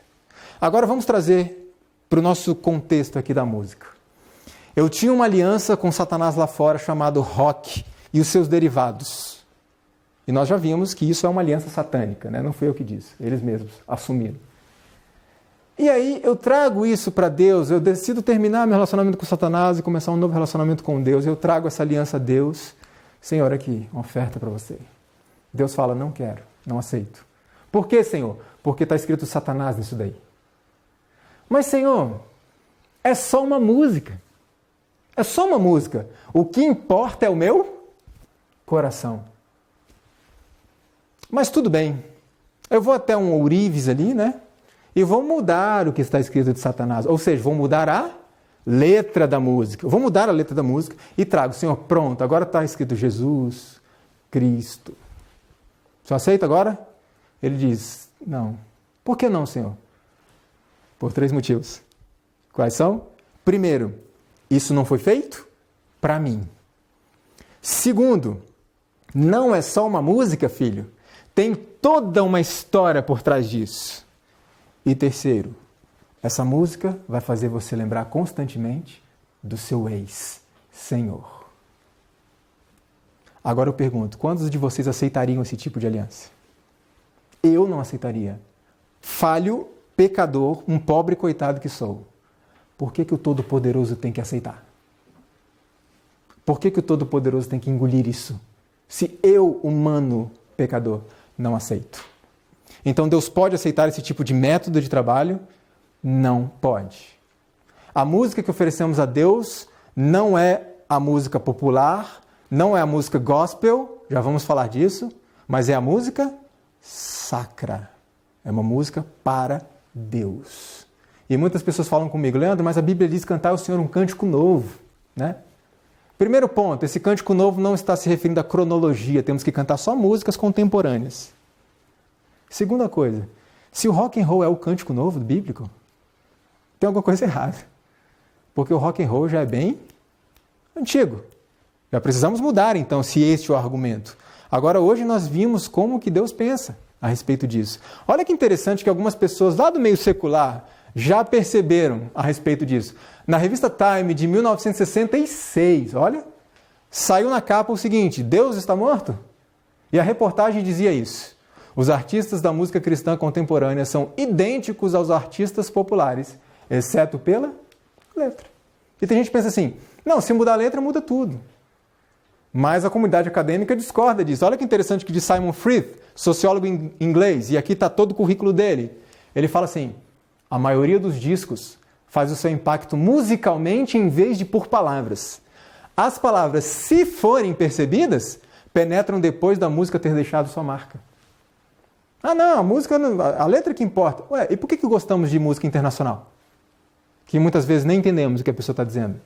Speaker 1: Agora vamos trazer para o nosso contexto aqui da música. Eu tinha uma aliança com Satanás lá fora chamado rock e os seus derivados. E nós já vimos que isso é uma aliança satânica, né? Não fui eu que disse, eles mesmos assumiram. E aí eu trago isso para Deus, eu decido terminar meu relacionamento com Satanás e começar um novo relacionamento com Deus. Eu trago essa aliança a Deus. Senhor, aqui, uma oferta para você. Deus fala, não quero, não aceito. Por quê, Senhor? Porque está escrito Satanás nisso daí. Mas, Senhor, é só uma música. É só uma música. O que importa é o meu coração. Mas tudo bem, eu vou até um ourives ali, né? E vou mudar o que está escrito de Satanás. Ou seja, vou mudar a letra da música. Eu vou mudar a letra da música e trago, Senhor, pronto, agora está escrito Jesus, Cristo. Você aceita agora? Ele diz, não. Por que não, Senhor? Por 3 motivos. Quais são? Primeiro, isso não foi feito para mim. Segundo, não é só uma música, filho. Tem toda uma história por trás disso. E terceiro, essa música vai fazer você lembrar constantemente do seu ex-senhor. Agora eu pergunto, quantos de vocês aceitariam esse tipo de aliança? Eu não aceitaria. Falho, pecador, um pobre coitado que sou. Por que o Todo-Poderoso tem que aceitar? Por que o Todo-Poderoso tem que engolir isso? Se eu, humano, pecador, não aceito. Então Deus pode aceitar esse tipo de método de trabalho? Não pode. A música que oferecemos a Deus não é a música popular, não é a música gospel, já vamos falar disso, mas é a música sacra. É uma música para Deus. E muitas pessoas falam comigo, Leandro, mas a Bíblia diz cantar ao Senhor um cântico novo, né? Primeiro ponto, esse cântico novo não está se referindo à cronologia, temos que cantar só músicas contemporâneas. Segunda coisa, se o rock and roll é o cântico novo bíblico, tem alguma coisa errada. Porque o rock and roll já é bem antigo. Já precisamos mudar, então, se este é o argumento. Agora, hoje nós vimos como que Deus pensa a respeito disso. Olha que interessante que algumas pessoas lá do meio secular já perceberam a respeito disso. Na revista Time, de 1966, olha, saiu na capa o seguinte, Deus está morto? E a reportagem dizia isso. Os artistas da música cristã contemporânea são idênticos aos artistas populares, exceto pela letra. E tem gente que pensa assim, não, se mudar a letra, muda tudo. Mas a comunidade acadêmica discorda disso. Olha que interessante que diz Simon Frith, sociólogo inglês, e aqui está todo o currículo dele. Ele fala assim, a maioria dos discos faz o seu impacto musicalmente em vez de por palavras. As palavras, se forem percebidas, penetram depois da música ter deixado sua marca. Ah não, a música, a letra que importa. Ué, e por que gostamos de música internacional? Que muitas vezes nem entendemos o que a pessoa está dizendo.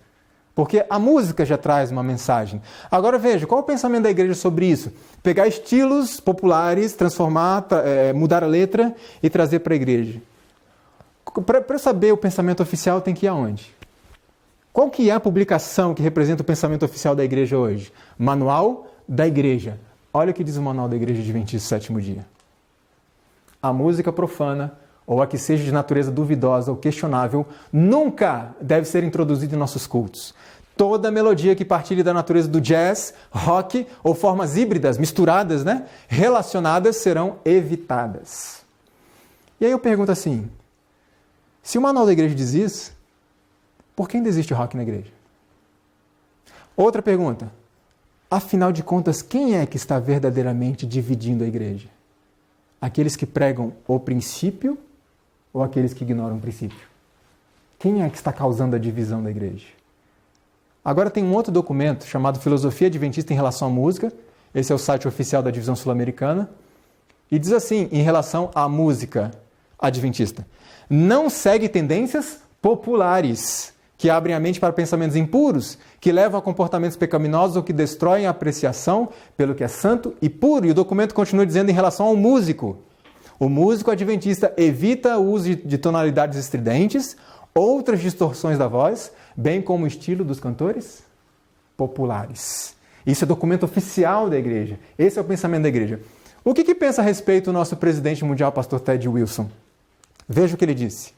Speaker 1: Porque a música já traz uma mensagem. Agora veja, qual é o pensamento da igreja sobre isso? Pegar estilos populares, transformar, mudar a letra e trazer para a igreja. Para eu saber o pensamento oficial, tem que ir aonde? Qual que é a publicação que representa o pensamento oficial da igreja hoje? Manual da igreja. Olha o que diz o Manual da Igreja Adventista do Sétimo Dia. A música profana, ou a que seja de natureza duvidosa ou questionável, nunca deve ser introduzida em nossos cultos. Toda melodia que partilhe da natureza do jazz, rock ou formas híbridas, misturadas, né, relacionadas, serão evitadas. E aí eu pergunto assim, se o Manual da Igreja diz isso, por que ainda existe rock na igreja? Outra pergunta, afinal de contas, quem é que está verdadeiramente dividindo a igreja? Aqueles que pregam o princípio ou aqueles que ignoram o princípio? Quem é que está causando a divisão da igreja? Agora tem um outro documento chamado Filosofia Adventista em relação à música. Esse é o site oficial da Divisão Sul-Americana. E diz assim, em relação à música adventista. Não segue tendências populares, que abrem a mente para pensamentos impuros, que levam a comportamentos pecaminosos ou que destroem a apreciação pelo que é santo e puro. E o documento continua dizendo em relação ao músico. O músico adventista evita o uso de tonalidades estridentes, outras distorções da voz, bem como o estilo dos cantores populares. Isso é documento oficial da igreja. Esse é o pensamento da igreja. O que pensa a respeito o nosso presidente mundial, pastor Ted Wilson? Veja o que ele disse.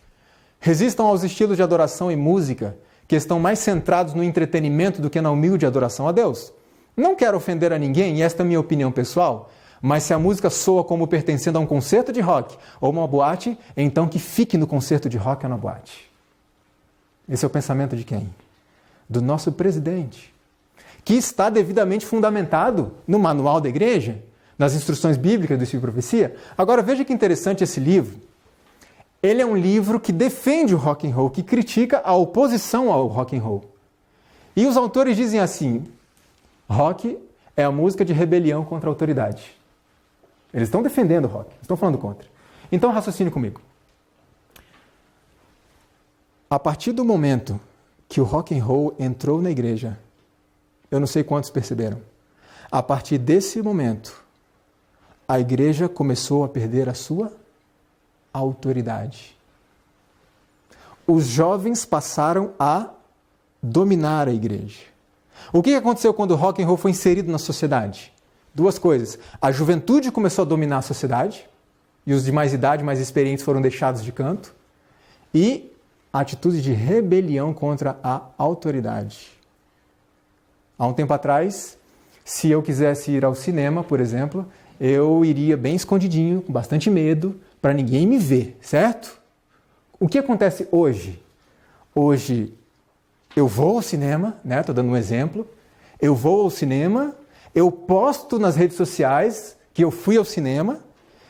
Speaker 1: Resistam aos estilos de adoração e música que estão mais centrados no entretenimento do que na humilde adoração a Deus. Não quero ofender a ninguém, e esta é a minha opinião pessoal, mas se a música soa como pertencendo a um concerto de rock ou uma boate, então que fique no concerto de rock ou na boate. Esse é o pensamento de quem? Do nosso presidente, que está devidamente fundamentado no manual da igreja, nas instruções bíblicas do Espírito de Profecia. Agora veja que interessante esse livro. Ele é um livro que defende o rock and roll, que critica a oposição ao rock and roll. E os autores dizem assim, rock é a música de rebelião contra a autoridade. Eles estão defendendo o rock, estão falando contra. Então raciocine comigo. A partir do momento que o rock and roll entrou na igreja, eu não sei quantos perceberam, a partir desse momento, a igreja começou a perder a sua autoridade. Os jovens passaram a dominar a igreja. O que aconteceu quando o rock and roll foi inserido na sociedade? Duas coisas. A juventude começou a dominar a sociedade e os de mais idade, mais experientes foram deixados de canto. E a atitude de rebelião contra a autoridade. Há um tempo atrás, se eu quisesse ir ao cinema, por exemplo, eu iria bem escondidinho, com bastante medo, para ninguém me ver, certo? O que acontece hoje? Hoje eu vou ao cinema, né? Estou dando um exemplo. Eu vou ao cinema, eu posto nas redes sociais que eu fui ao cinema,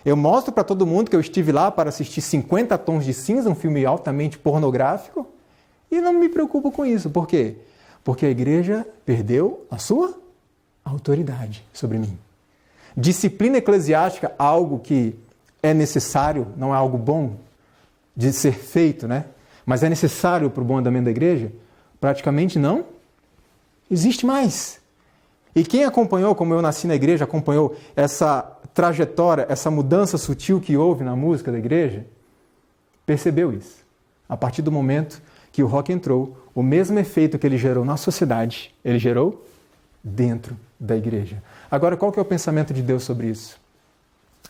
Speaker 1: eu mostro para todo mundo que eu estive lá para assistir 50 Tons de Cinza, um filme altamente pornográfico, e não me preocupo com isso. Por quê? Porque a igreja perdeu a sua autoridade sobre mim. Disciplina eclesiástica, algo que é necessário, não é algo bom de ser feito, né? Mas é necessário para o bom andamento da igreja, praticamente não existe mais. E quem acompanhou, como eu nasci na igreja, acompanhou essa trajetória, essa mudança sutil que houve na música da igreja, percebeu isso. A partir do momento que o rock entrou, o mesmo efeito que ele gerou na sociedade, ele gerou dentro da igreja. Agora, qual que é o pensamento de Deus sobre isso?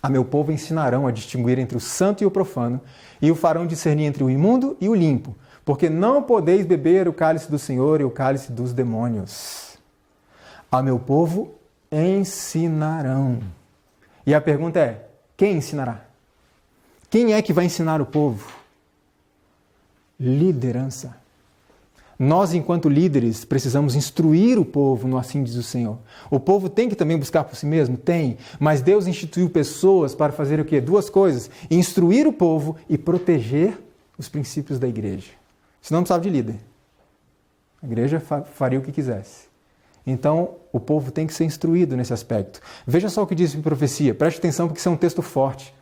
Speaker 1: A meu povo ensinarão a distinguir entre o santo e o profano, e o farão discernir entre o imundo e o limpo, porque não podeis beber o cálice do Senhor e o cálice dos demônios. A meu povo ensinarão. E a pergunta é, quem ensinará? Quem é que vai ensinar o povo? Liderança. Nós, enquanto líderes, precisamos instruir o povo no assim diz o Senhor. O povo tem que também buscar por si mesmo? Tem. Mas Deus instituiu pessoas para fazer o quê? Duas coisas. Instruir o povo e proteger os princípios da igreja. Senão não precisava de líder. A igreja faria o que quisesse. Então, o povo tem que ser instruído nesse aspecto. Veja só o que diz em profecia. Preste atenção porque isso é um texto forte.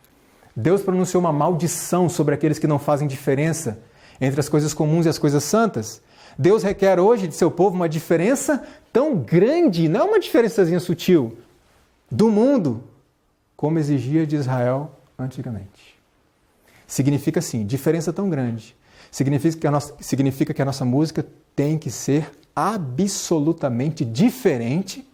Speaker 1: Deus pronunciou uma maldição sobre aqueles que não fazem diferença entre as coisas comuns e as coisas santas. Deus requer hoje de seu povo uma diferença tão grande, não uma diferençazinha sutil, do mundo, como exigia de Israel antigamente. Significa assim, diferença tão grande. Significa que a nossa música tem que ser absolutamente diferente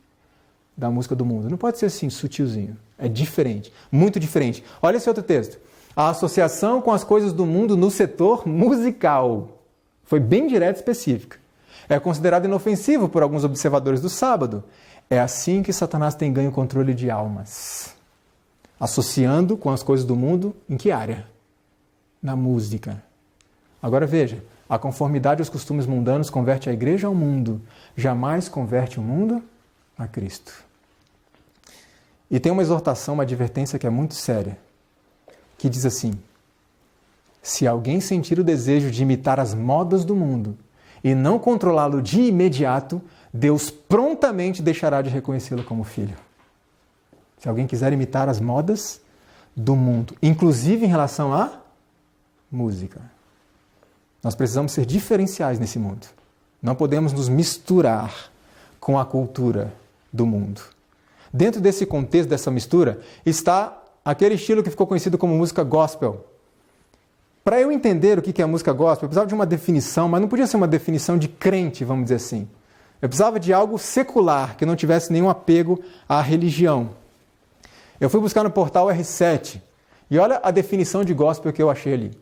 Speaker 1: da música do mundo. Não pode ser assim, sutilzinho. É diferente, muito diferente. Olha esse outro texto. A associação com as coisas do mundo no setor musical. Foi bem direta e específica. É considerado inofensivo por alguns observadores do sábado. É assim que Satanás tem ganho controle de almas. Associando com as coisas do mundo, em que área? Na música. Agora veja, a conformidade aos costumes mundanos converte a igreja ao mundo, jamais converte o mundo a Cristo. E tem uma exortação, uma advertência que é muito séria, que diz assim: se alguém sentir o desejo de imitar as modas do mundo e não controlá-lo de imediato, Deus prontamente deixará de reconhecê-lo como filho. Se alguém quiser imitar as modas do mundo, inclusive em relação à música. Nós precisamos ser diferenciais nesse mundo. Não podemos nos misturar com a cultura do mundo. Dentro desse contexto, dessa mistura, está aquele estilo que ficou conhecido como música gospel. Para eu entender o que é a música gospel, eu precisava de uma definição, mas não podia ser uma definição de crente, vamos dizer assim. Eu precisava de algo secular, que não tivesse nenhum apego à religião. Eu fui buscar no portal R7, e olha a definição de gospel que eu achei ali.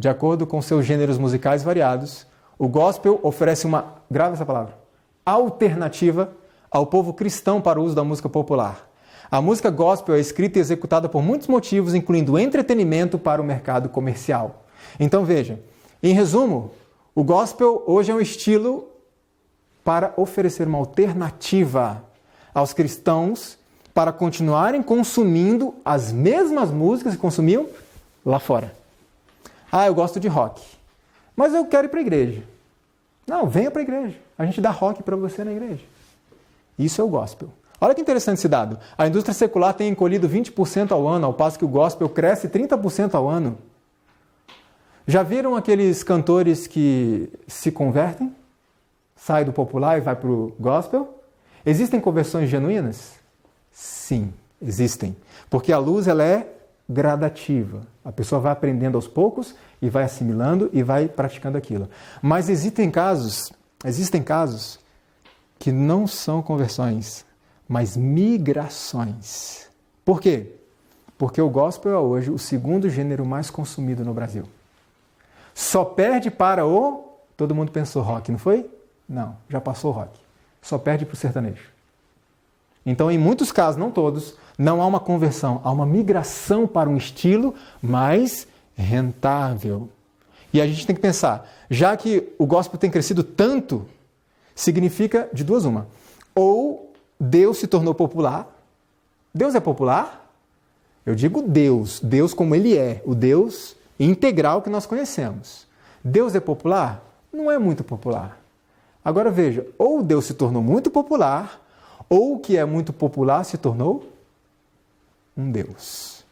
Speaker 1: De acordo com seus gêneros musicais variados, o gospel oferece uma, grave essa palavra, alternativa ao povo cristão para o uso da música popular. A música gospel é escrita e executada por muitos motivos, incluindo entretenimento para o mercado comercial. Então veja, em resumo, o gospel hoje é um estilo para oferecer uma alternativa aos cristãos para continuarem consumindo as mesmas músicas que consumiam lá fora. Ah, eu gosto de rock, mas eu quero ir para a igreja. Não, venha para a igreja. A gente dá rock para você na igreja. Isso é o gospel. Olha que interessante esse dado. A indústria secular tem encolhido 20% ao ano, ao passo que o gospel cresce 30% ao ano. Já viram aqueles cantores que se convertem? Sai do popular e vai para o gospel? Existem conversões genuínas? Sim. Existem. Porque a luz, ela é gradativa. A pessoa vai aprendendo aos poucos e vai assimilando e vai praticando aquilo. Mas existem casos que não são conversões, mas migrações. Por quê? Porque o gospel é hoje o segundo gênero mais consumido no Brasil. Só perde para o... Todo mundo pensou rock, não foi? Não, já passou o rock. Só perde para o sertanejo. Então, em muitos casos, não todos, não há uma conversão, há uma migração para um estilo mais rentável. E a gente tem que pensar, já que o gospel tem crescido tanto, significa de duas uma. Ou Deus se tornou popular. Deus é popular? Eu digo Deus, Deus como Ele é, o Deus integral que nós conhecemos. Deus é popular? Não é muito popular. Agora veja, ou Deus se tornou muito popular, ou o que é muito popular se tornou um Deus.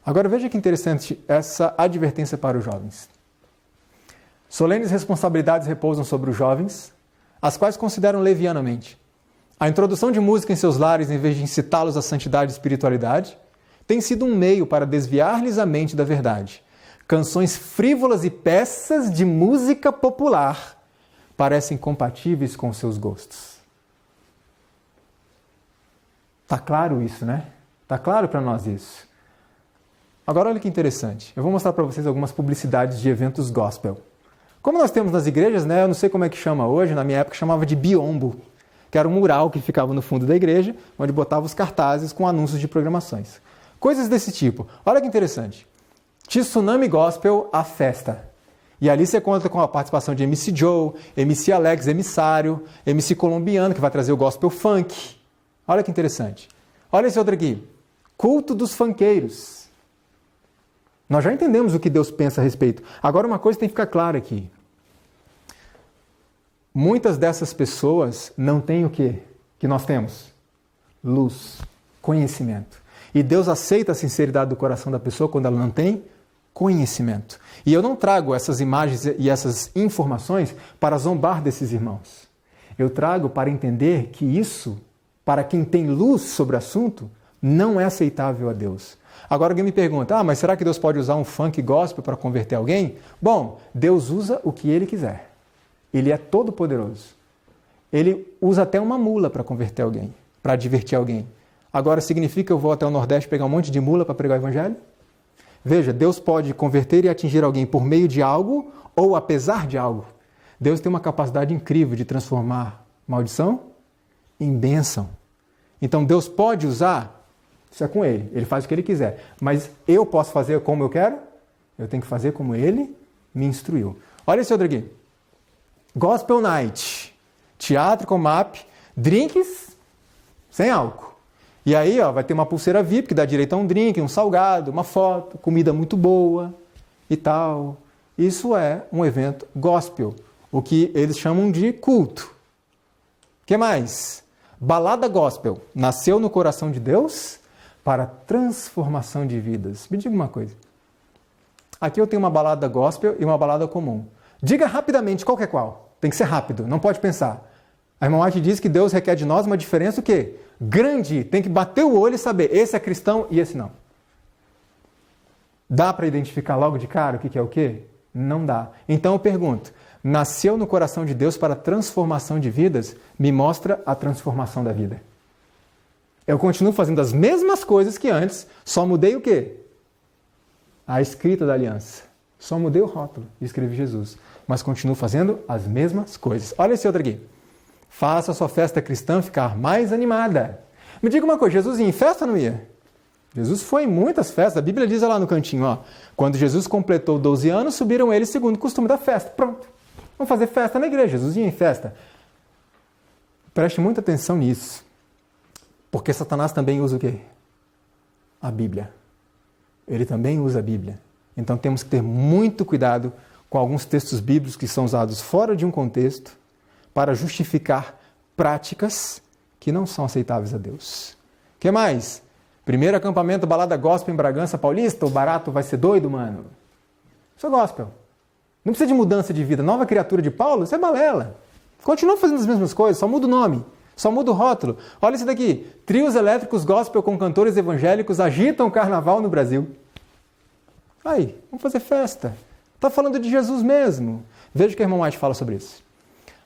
Speaker 1: Agora veja que interessante essa advertência para os jovens. Solenes responsabilidades repousam sobre os jovens, as quais consideram levianamente. A introdução de música em seus lares, em vez de incitá-los à santidade e espiritualidade, tem sido um meio para desviar-lhes a mente da verdade. Canções frívolas e peças de música popular parecem compatíveis com seus gostos. Tá claro isso, né? Tá claro para nós isso. Agora olha que interessante. Eu vou mostrar para vocês algumas publicidades de eventos gospel. Como nós temos nas igrejas, né? Eu não sei como é que chama hoje, na minha época chamava de biombo, que era um mural que ficava no fundo da igreja, onde botava os cartazes com anúncios de programações. Coisas desse tipo. Olha que interessante. Tsunami Gospel, a festa. E ali você conta com a participação de MC Joe, MC Alex, emissário, MC Colombiano, que vai trazer o gospel funk. Olha que interessante. Olha esse outro aqui. Culto dos funkeiros. Nós já entendemos o que Deus pensa a respeito. Agora uma coisa tem que ficar clara aqui. Muitas dessas pessoas não têm o quê? Que nós temos? Luz, conhecimento. E Deus aceita a sinceridade do coração da pessoa quando ela não tem conhecimento. E eu não trago essas imagens e essas informações para zombar desses irmãos. Eu trago para entender que isso, para quem tem luz sobre o assunto, não é aceitável a Deus. Agora alguém me pergunta, mas será que Deus pode usar um funk gospel para converter alguém? Bom, Deus usa o que Ele quiser. Ele é todo poderoso. Ele usa até uma mula para converter alguém, para divertir alguém. Agora significa que eu vou até o Nordeste pegar um monte de mula para pregar o Evangelho? Veja, Deus pode converter e atingir alguém por meio de algo ou apesar de algo. Deus tem uma capacidade incrível de transformar maldição em bênção. Então Deus pode usar, isso é com Ele, Ele faz o que Ele quiser. Mas eu posso fazer como eu quero? Eu tenho que fazer como Ele me instruiu. Olha esse outro aqui. Gospel Night. Teatro com MAP, drinks sem álcool. E aí vai ter uma pulseira VIP que dá direito a um drink, um salgado, uma foto, comida muito boa e tal. Isso é um evento gospel, o que eles chamam de culto. O que mais? Balada gospel. Nasceu no coração de Deus para transformação de vidas. Me diga uma coisa. Aqui eu tenho uma balada gospel e uma balada comum. Diga rapidamente qual que é qual. Tem que ser rápido, não pode pensar. A irmã White diz que Deus requer de nós uma diferença o quê? Grande. Tem que bater o olho e saber, esse é cristão e esse não. Dá para identificar logo de cara o que é o quê? Não dá. Então eu pergunto, nasceu no coração de Deus para transformação de vidas? Me mostra a transformação da vida. Eu continuo fazendo as mesmas coisas que antes, só mudei o quê? A escrita da aliança. Só mudei o rótulo e escrevi Jesus. Mas continuo fazendo as mesmas coisas. Olha esse outro aqui. Faça a sua festa cristã ficar mais animada. Me diga uma coisa, Jesus ia em festa ou não ia? Jesus foi em muitas festas. A Bíblia diz lá no cantinho, quando Jesus completou 12 anos, subiram eles segundo o costume da festa. Pronto. Vamos fazer festa na igreja. Jesus ia em festa. Preste muita atenção nisso. Porque Satanás também usa o quê? A Bíblia. Ele também usa a Bíblia. Então temos que ter muito cuidado com alguns textos bíblicos que são usados fora de um contexto para justificar práticas que não são aceitáveis a Deus. O que mais? Primeiro acampamento, balada gospel em Bragança Paulista, o barato vai ser doido, mano. Isso é gospel. Não precisa de mudança de vida. Nova criatura de Paulo, isso é balela. Continua fazendo as mesmas coisas, só muda o nome. Só muda o rótulo. Olha isso daqui. Trios elétricos gospel com cantores evangélicos agitam o carnaval no Brasil. Aí, vamos fazer festa. Está falando de Jesus mesmo. Veja o que o irmão White fala sobre isso.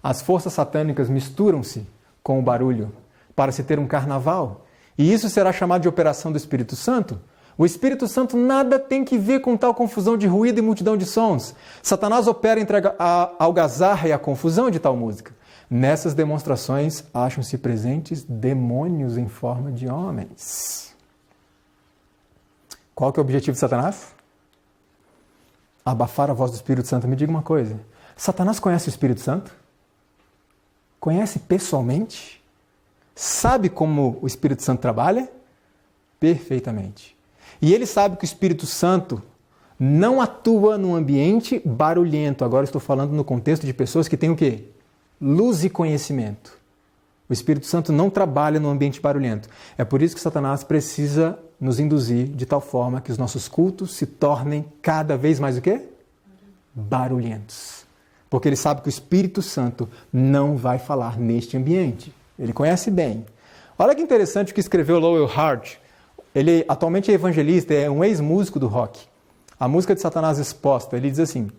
Speaker 1: As forças satânicas misturam-se com o barulho para se ter um carnaval. E isso será chamado de operação do Espírito Santo. O Espírito Santo nada tem que ver com tal confusão de ruído e multidão de sons. Satanás opera entre a algazarra e a confusão de tal música. Nessas demonstrações acham-se presentes demônios em forma de homens. Qual que é o objetivo de Satanás? Abafar a voz do Espírito Santo. Me diga uma coisa. Satanás conhece o Espírito Santo? Conhece pessoalmente? Sabe como o Espírito Santo trabalha? Perfeitamente. E ele sabe que o Espírito Santo não atua num ambiente barulhento. Agora estou falando no contexto de pessoas que têm o quê? Luz e conhecimento. O Espírito Santo não trabalha num ambiente barulhento. É por isso que Satanás precisa nos induzir de tal forma que os nossos cultos se tornem cada vez mais o quê? Barulhentos. Porque ele sabe que o Espírito Santo não vai falar neste ambiente. Ele conhece bem. Olha que interessante o que escreveu Lowell Hart. Ele atualmente é evangelista, é um ex-músico do rock. A música de Satanás Exposta, ele diz assim: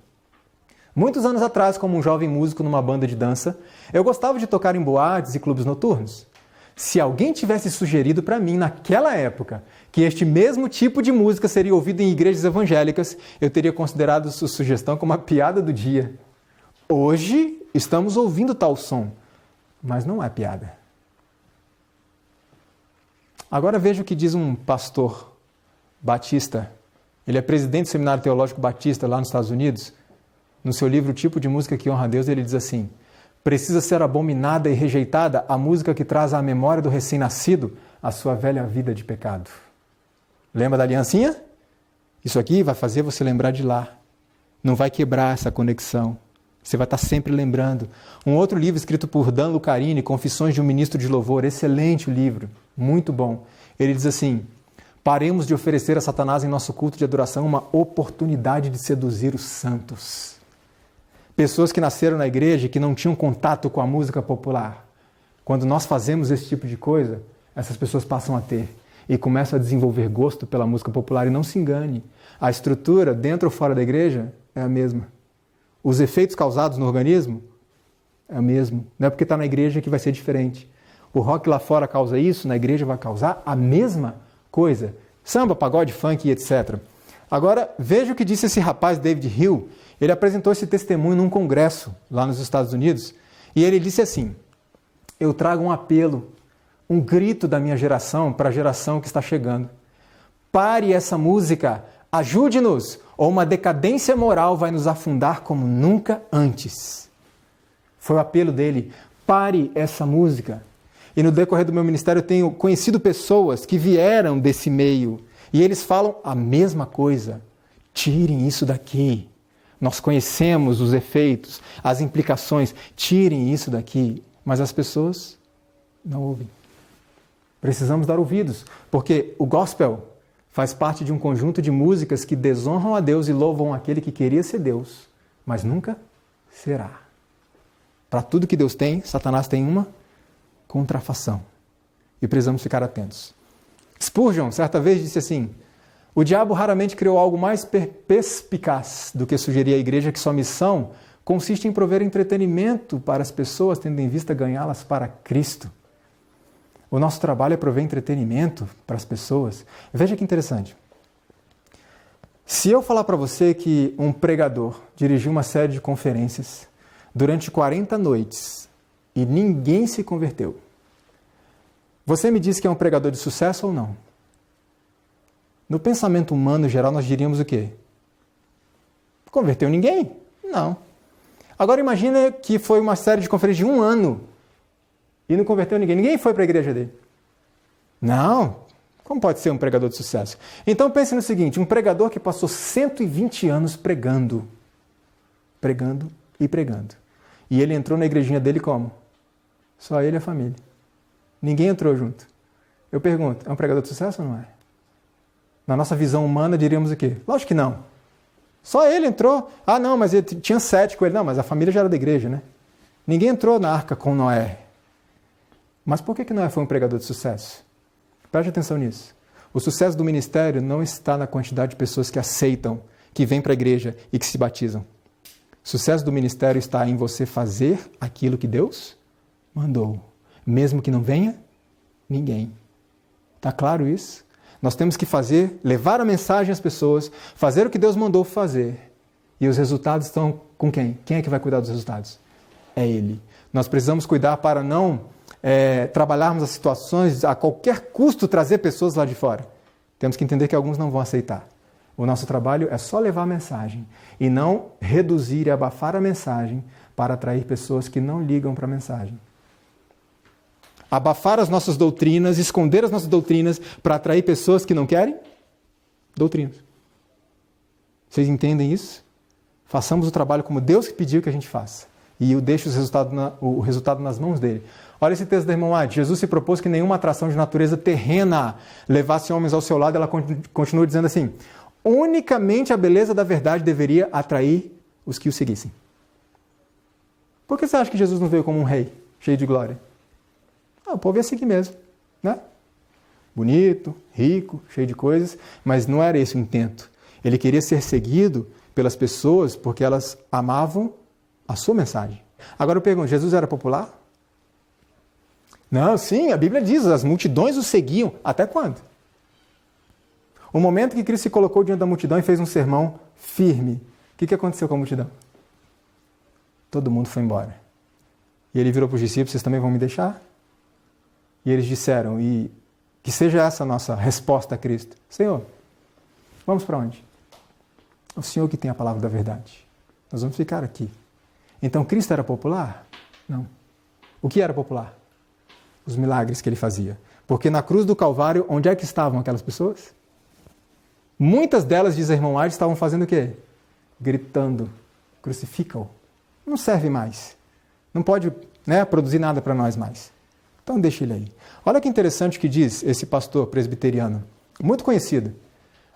Speaker 1: muitos anos atrás, como um jovem músico numa banda de dança, eu gostava de tocar em boates e clubes noturnos. Se alguém tivesse sugerido para mim, naquela época, que este mesmo tipo de música seria ouvido em igrejas evangélicas, eu teria considerado sua sugestão como uma piada do dia. Hoje, estamos ouvindo tal som, mas não é piada. Agora veja o que diz um pastor batista. Ele é presidente do Seminário Teológico Batista lá nos Estados Unidos. No seu livro O Tipo de Música que Honra a Deus, ele diz assim: precisa ser abominada e rejeitada a música que traz à memória do recém-nascido a sua velha vida de pecado. Lembra da aliancinha? Isso aqui vai fazer você lembrar de lá. Não vai quebrar essa conexão. Você vai estar sempre lembrando. Um outro livro escrito por Dan Lucarini, Confissões de um Ministro de Louvor, excelente o livro, muito bom. Ele diz assim: paremos de oferecer a Satanás em nosso culto de adoração uma oportunidade de seduzir os santos. Pessoas que nasceram na igreja e que não tinham contato com a música popular. Quando nós fazemos esse tipo de coisa, essas pessoas passam a ter e começam a desenvolver gosto pela música popular. E não se engane, a estrutura dentro ou fora da igreja é a mesma. Os efeitos causados no organismo é o mesmo. Não é porque está na igreja que vai ser diferente. O rock lá fora causa isso, na igreja vai causar a mesma coisa. Samba, pagode, funk, etc. Agora, veja o que disse esse rapaz, David Hill. Ele apresentou esse testemunho num congresso lá nos Estados Unidos. E ele disse assim: eu trago um apelo, um grito da minha geração para a geração que está chegando. Pare essa música, ajude-nos, ou uma decadência moral vai nos afundar como nunca antes. Foi o apelo dele: pare essa música. E no decorrer do meu ministério eu tenho conhecido pessoas que vieram desse meio e eles falam a mesma coisa. Tirem isso daqui. Nós conhecemos os efeitos, as implicações. Tirem isso daqui. Mas as pessoas não ouvem. Precisamos dar ouvidos, porque o gospel faz parte de um conjunto de músicas que desonram a Deus e louvam aquele que queria ser Deus, mas nunca será. Para tudo que Deus tem, Satanás tem uma contrafação. E precisamos ficar atentos. Spurgeon, certa vez, disse assim: o diabo raramente criou algo mais perspicaz do que sugerir à igreja que sua missão consiste em prover entretenimento para as pessoas, tendo em vista ganhá-las para Cristo. O nosso trabalho é prover entretenimento para as pessoas. Veja que interessante. Se eu falar para você que um pregador dirigiu uma série de conferências durante 40 noites e ninguém se converteu, você me diz que é um pregador de sucesso ou não? No pensamento humano geral, nós diríamos o quê? Converteu ninguém? Não. Agora imagina que foi uma série de conferências de 1 ano e não converteu ninguém. Ninguém foi para a igreja dele. Não. Como pode ser um pregador de sucesso? Então pense no seguinte: um pregador que passou 120 anos pregando. Pregando e pregando. E ele entrou na igrejinha dele como? Só ele e a família. Ninguém entrou junto. Eu pergunto, é um pregador de sucesso ou não é? Na nossa visão humana diríamos o quê? Lógico que não. Só ele entrou. Ah, não, mas ele tinha 7 com ele. Não, mas a família já era da igreja, né? Ninguém entrou na arca com Noé. Mas por que Noé foi um pregador de sucesso? Preste atenção nisso. O sucesso do ministério não está na quantidade de pessoas que aceitam, que vêm para a igreja e que se batizam. O sucesso do ministério está em você fazer aquilo que Deus mandou, mesmo que não venha ninguém. Está claro isso? Nós temos que levar a mensagem às pessoas, fazer o que Deus mandou fazer. E os resultados estão com quem? Quem é que vai cuidar dos resultados? É Ele. Nós precisamos cuidar para não trabalharmos as situações, a qualquer custo trazer pessoas lá de fora. Temos que entender que alguns não vão aceitar. O nosso trabalho é só levar a mensagem e não reduzir e abafar a mensagem para atrair pessoas que não ligam para a mensagem. Abafar as nossas doutrinas, esconder as nossas doutrinas para atrair pessoas que não querem doutrinas. Vocês entendem isso? Façamos o trabalho como Deus pediu que a gente faça. E eu deixo o resultado nas mãos dele. Olha esse texto da irmã White. Jesus se propôs que nenhuma atração de natureza terrena levasse homens ao seu lado. Ela continua dizendo assim: unicamente a beleza da verdade deveria atrair os que o seguissem. Por que você acha que Jesus não veio como um rei, cheio de glória? O povo ia seguir mesmo, né? Bonito, rico, cheio de coisas, mas não era esse o intento. Ele queria ser seguido pelas pessoas porque elas amavam a sua mensagem. Agora eu pergunto, Jesus era popular? Não, sim, a Bíblia diz, as multidões o seguiam. Até quando? O momento que Cristo se colocou diante da multidão e fez um sermão firme, o que aconteceu com a multidão? Todo mundo foi embora. E ele virou para os discípulos: vocês também vão me deixar? E eles disseram, e que seja essa a nossa resposta a Cristo: Senhor, vamos para onde? É o Senhor que tem a palavra da verdade. Nós vamos ficar aqui. Então Cristo era popular? Não. O que era popular? Os milagres que ele fazia. Porque na cruz do Calvário, onde é que estavam aquelas pessoas? Muitas delas, diz a irmã White, estavam fazendo o quê? Gritando: crucifica-o. Não serve mais. Não pode, produzir nada para nós mais. Então deixa ele aí. Olha que interessante que diz esse pastor presbiteriano, muito conhecido.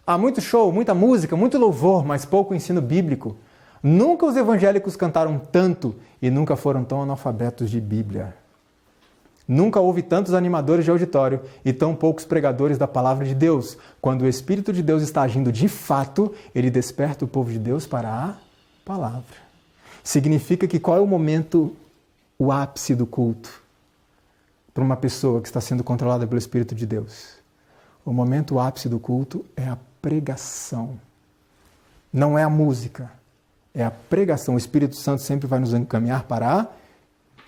Speaker 1: Há muito show, muita música, muito louvor, mas pouco ensino bíblico. Nunca os evangélicos cantaram tanto e nunca foram tão analfabetos de Bíblia. Nunca houve tantos animadores de auditório e tão poucos pregadores da palavra de Deus. Quando o Espírito de Deus está agindo de fato, ele desperta o povo de Deus para a palavra. Significa que qual é o momento, o ápice do culto para uma pessoa que está sendo controlada pelo Espírito de Deus? O momento, o ápice do culto é a pregação. Não é a música, é a pregação. O Espírito Santo sempre vai nos encaminhar para a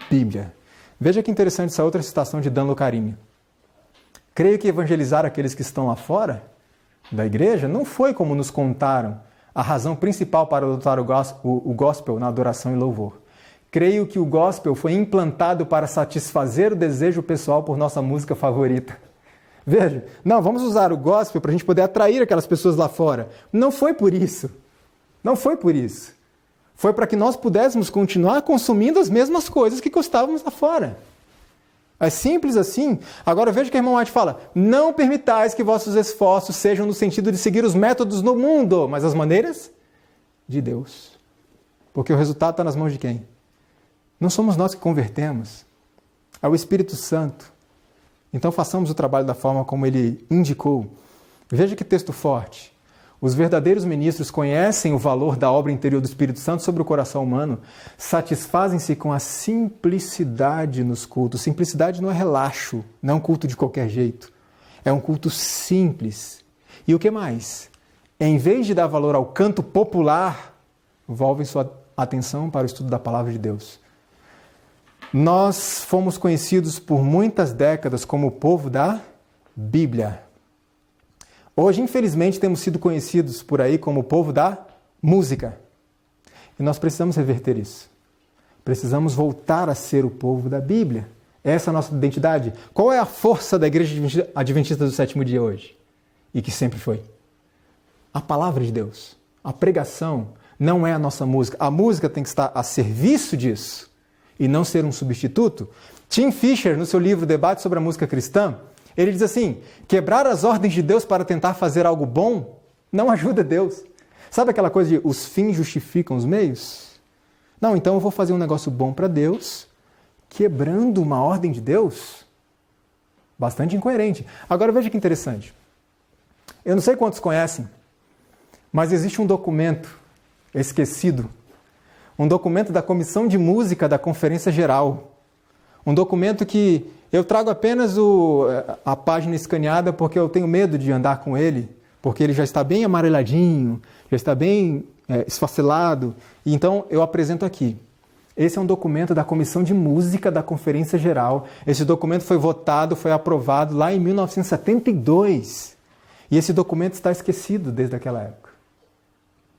Speaker 1: Bíblia. Veja que interessante essa outra citação de Dan Lucarini. Creio que evangelizar aqueles que estão lá fora da igreja não foi, como nos contaram, a razão principal para adotar o gospel na adoração e louvor. Creio que o gospel foi implantado para satisfazer o desejo pessoal por nossa música favorita. Veja, não, vamos usar o gospel para a gente poder atrair aquelas pessoas lá fora. Não foi por isso. Não foi por isso. Foi para que nós pudéssemos continuar consumindo as mesmas coisas que gostávamos lá fora. É simples assim. Agora veja que a irmã White fala: não permitais que vossos esforços sejam no sentido de seguir os métodos do mundo, mas as maneiras de Deus. Porque o resultado está nas mãos de quem? Não somos nós que convertemos. É o Espírito Santo. Então façamos o trabalho da forma como ele indicou. Veja que texto forte. Os verdadeiros ministros conhecem o valor da obra interior do Espírito Santo sobre o coração humano, satisfazem-se com a simplicidade nos cultos. Simplicidade não é relaxo, não é um culto de qualquer jeito. É um culto simples. E o que mais? Em vez de dar valor ao canto popular, volvem sua atenção para o estudo da palavra de Deus. Nós fomos conhecidos por muitas décadas como o povo da Bíblia. Hoje, infelizmente, temos sido conhecidos por aí como o povo da música. E nós precisamos reverter isso. Precisamos voltar a ser o povo da Bíblia. Essa é a nossa identidade. Qual é a força da Igreja Adventista do Sétimo Dia hoje? E que sempre foi? A palavra de Deus. A pregação não é a nossa música. A música tem que estar a serviço disso e não ser um substituto. Tim Fisher, no seu livro Debate sobre a Música Cristã, ele diz assim: quebrar as ordens de Deus para tentar fazer algo bom não ajuda Deus. Sabe aquela coisa de os fins justificam os meios? Não, então eu vou fazer um negócio bom para Deus, quebrando uma ordem de Deus? Bastante incoerente. Agora veja que interessante. Eu não sei quantos conhecem, mas existe um documento esquecido, um documento da Comissão de Música da Conferência Geral, um documento que eu trago apenas a página escaneada porque eu tenho medo de andar com ele, porque ele já está bem amareladinho, já está bem esfacelado, e então eu apresento aqui. Esse é um documento da Comissão de Música da Conferência Geral. Esse documento foi votado, foi aprovado lá em 1972. E esse documento está esquecido desde aquela época.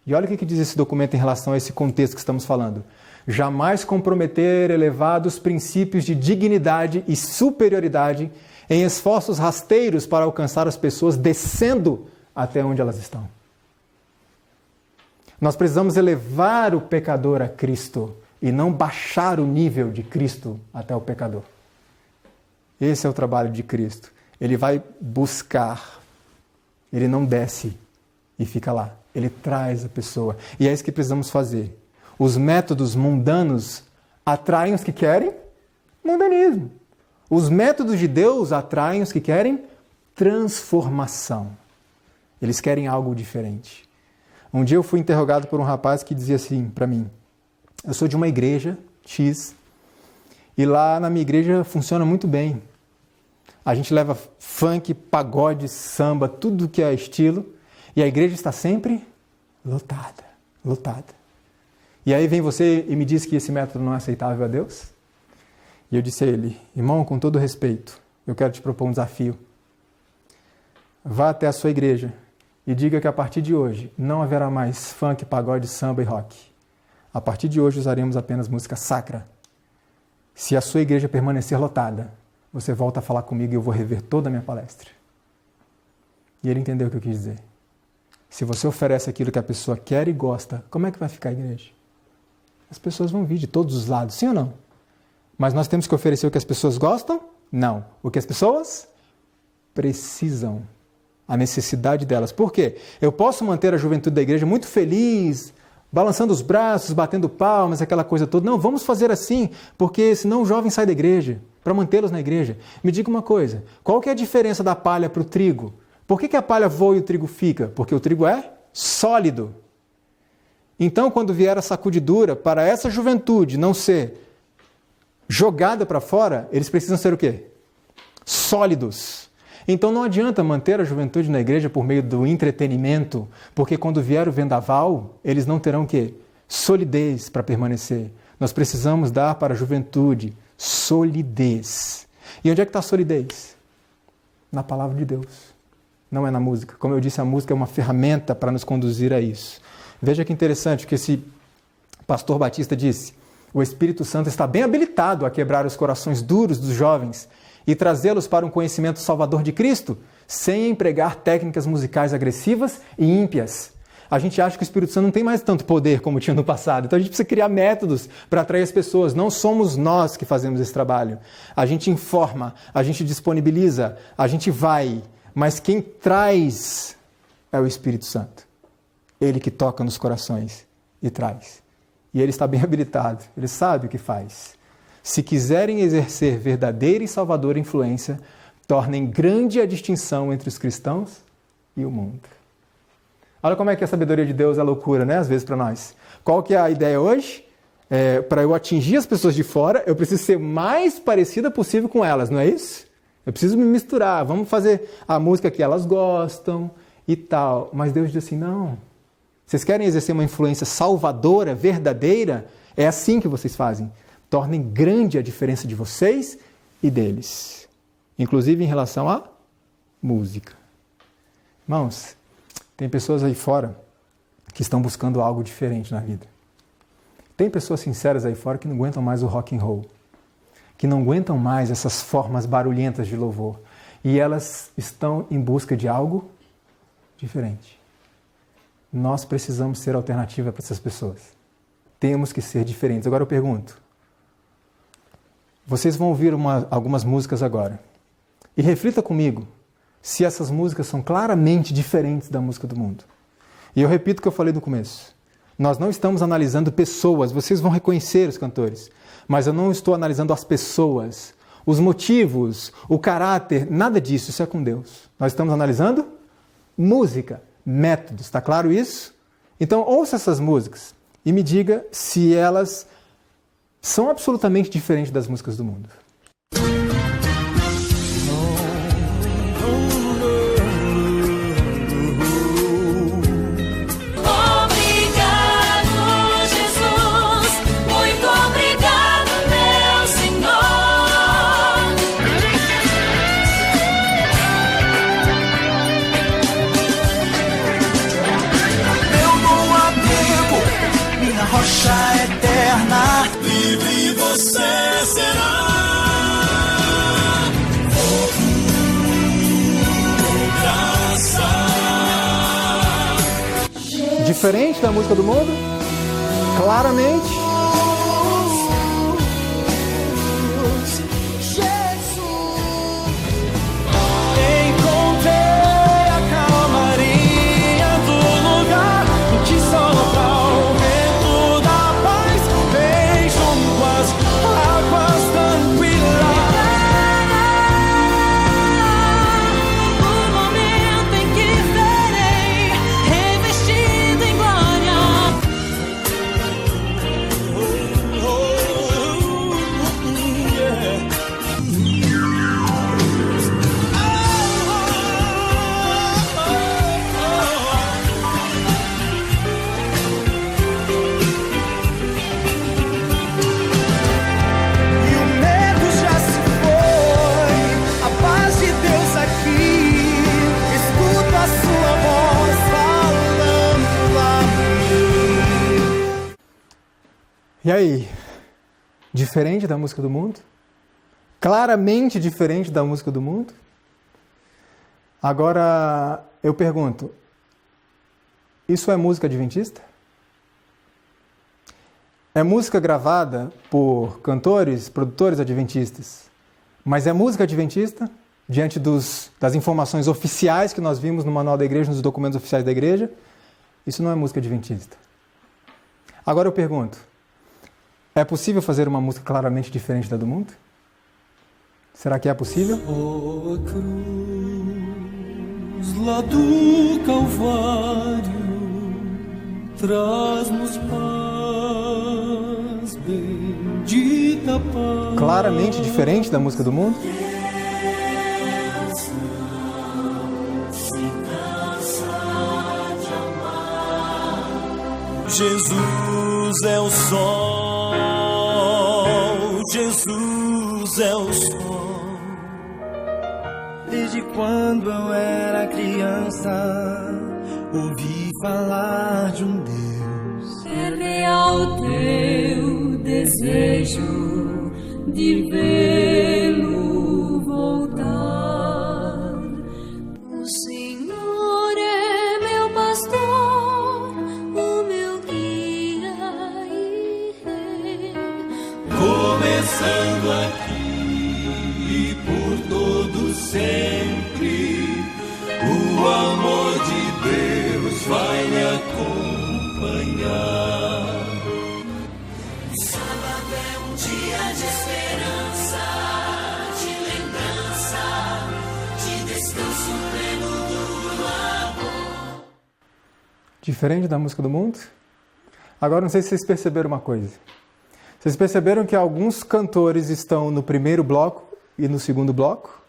Speaker 1: E olha o que diz esse documento em relação a esse contexto que estamos falando. Jamais comprometer elevados princípios de dignidade e superioridade em esforços rasteiros para alcançar as pessoas descendo até onde elas estão. Nós precisamos elevar o pecador a Cristo e não baixar o nível de Cristo até o pecador. Esse é o trabalho de Cristo. Ele vai buscar, ele não desce e fica lá. Ele traz a pessoa. E é isso que precisamos fazer. Os métodos mundanos atraem os que querem mundanismo. Os métodos de Deus atraem os que querem transformação. Eles querem algo diferente. Um dia eu fui interrogado por um rapaz que dizia assim para mim: eu sou de uma igreja X e lá na minha igreja funciona muito bem. A gente leva funk, pagode, samba, tudo que é estilo, e a igreja está sempre lotada, lotada. E aí vem você e me diz que esse método não é aceitável a Deus? E eu disse a ele: irmão, com todo respeito, eu quero te propor um desafio. Vá até a sua igreja e diga que a partir de hoje não haverá mais funk, pagode, samba e rock. A partir de hoje usaremos apenas música sacra. Se a sua igreja permanecer lotada, você volta a falar comigo e eu vou rever toda a minha palestra. E ele entendeu o que eu quis dizer. Se você oferece aquilo que a pessoa quer e gosta, como é que vai ficar a igreja? As pessoas vão vir de todos os lados, sim ou não? Mas nós temos que oferecer o que as pessoas gostam? Não. O que as pessoas precisam. A necessidade delas. Por quê? Eu posso manter a juventude da igreja muito feliz, balançando os braços, batendo palmas, aquela coisa toda. Não, vamos fazer assim, porque senão o jovem sai da igreja, para mantê-los na igreja. Me diga uma coisa, qual que é a diferença da palha para o trigo? Por que a palha voa e o trigo fica? Porque o trigo é sólido. Então, quando vier a sacudidura, para essa juventude não ser jogada para fora, eles precisam ser o quê? Sólidos. Então não adianta manter a juventude na igreja por meio do entretenimento, porque quando vier o vendaval, eles não terão o quê? Solidez para permanecer. Nós precisamos dar para a juventude solidez. E onde é que está a solidez? Na palavra de Deus. Não é na música. Como eu disse, a música é uma ferramenta para nos conduzir a isso. Veja que interessante que esse pastor Batista disse: o Espírito Santo está bem habilitado a quebrar os corações duros dos jovens e trazê-los para um conhecimento salvador de Cristo, sem empregar técnicas musicais agressivas e ímpias. A gente acha que o Espírito Santo não tem mais tanto poder como tinha no passado, então a gente precisa criar métodos para atrair as pessoas. Não somos nós que fazemos esse trabalho. A gente informa, a gente disponibiliza, a gente vai, mas quem traz é o Espírito Santo. Ele que toca nos corações e traz. E ele está bem habilitado, ele sabe o que faz. Se quiserem exercer verdadeira e salvadora influência, tornem grande a distinção entre os cristãos e o mundo. Olha como é que a sabedoria de Deus é loucura, né? Às vezes para nós. Qual que é a ideia hoje? Para eu atingir as pessoas de fora, eu preciso ser mais parecida possível com elas, não é isso? Eu preciso me misturar, vamos fazer a música que elas gostam e tal. Mas Deus diz assim, não. Vocês querem exercer uma influência salvadora, verdadeira? É assim que vocês fazem. Tornem grande a diferença de vocês e deles. Inclusive em relação à música. Irmãos, tem pessoas aí fora que estão buscando algo diferente na vida. Tem pessoas sinceras aí fora que não aguentam mais o rock and roll. Que não aguentam mais essas formas barulhentas de louvor. E elas estão em busca de algo diferente. Nós precisamos ser alternativa para essas pessoas. Temos que ser diferentes. Agora eu pergunto. Vocês vão ouvir algumas músicas agora. E reflita comigo se essas músicas são claramente diferentes da música do mundo. E eu repito o que eu falei no começo. Nós não estamos analisando pessoas. Vocês vão reconhecer os cantores. Mas eu não estou analisando as pessoas. os motivos, o caráter, nada disso, isso é com Deus. Nós estamos analisando música, métodos, está claro isso? Então ouça essas músicas e me diga se elas são absolutamente diferentes das músicas do mundo.
Speaker 2: Livre você será. Graça.
Speaker 1: Diferente da música do mundo? Claramente.
Speaker 2: Encontrei a calmaria do lugar em que só para o vento da paz vem junto às águas tranquilas.
Speaker 3: O momento em que serei revestido em glória.
Speaker 2: E o medo já se foi, a paz de Deus aqui. Escuto a sua voz falando a mim.
Speaker 1: E aí? Diferente da música do mundo? Claramente diferente da música do mundo? Agora eu pergunto, isso é música adventista? É música gravada por cantores, produtores adventistas, mas é música adventista diante das informações oficiais que nós vimos no Manual da Igreja, nos documentos oficiais da Igreja? Isso não é música adventista. Agora eu pergunto, é possível fazer uma música claramente diferente da do mundo? Será que é possível?
Speaker 2: Oh, a cruz lá do Calvário traz-nos paz, bendita paz.
Speaker 1: Claramente diferente da música do mundo?
Speaker 2: Jesus é o sol, Jesus é o sol. Desde quando eu era criança, ouvi falar de um Deus.
Speaker 3: Ser real teu desejo de vê-lo voltar. O Senhor é meu pastor, o meu guia e rei.
Speaker 2: Começando aqui e por todo sempre, o amor de Deus vai me acompanhar.
Speaker 3: Sábado é um dia de esperança, de lembrança, de descanso pleno do amor.
Speaker 1: Diferente da música do mundo? Agora não sei se vocês perceberam uma coisa. Vocês perceberam que alguns cantores estão no primeiro bloco e no segundo bloco?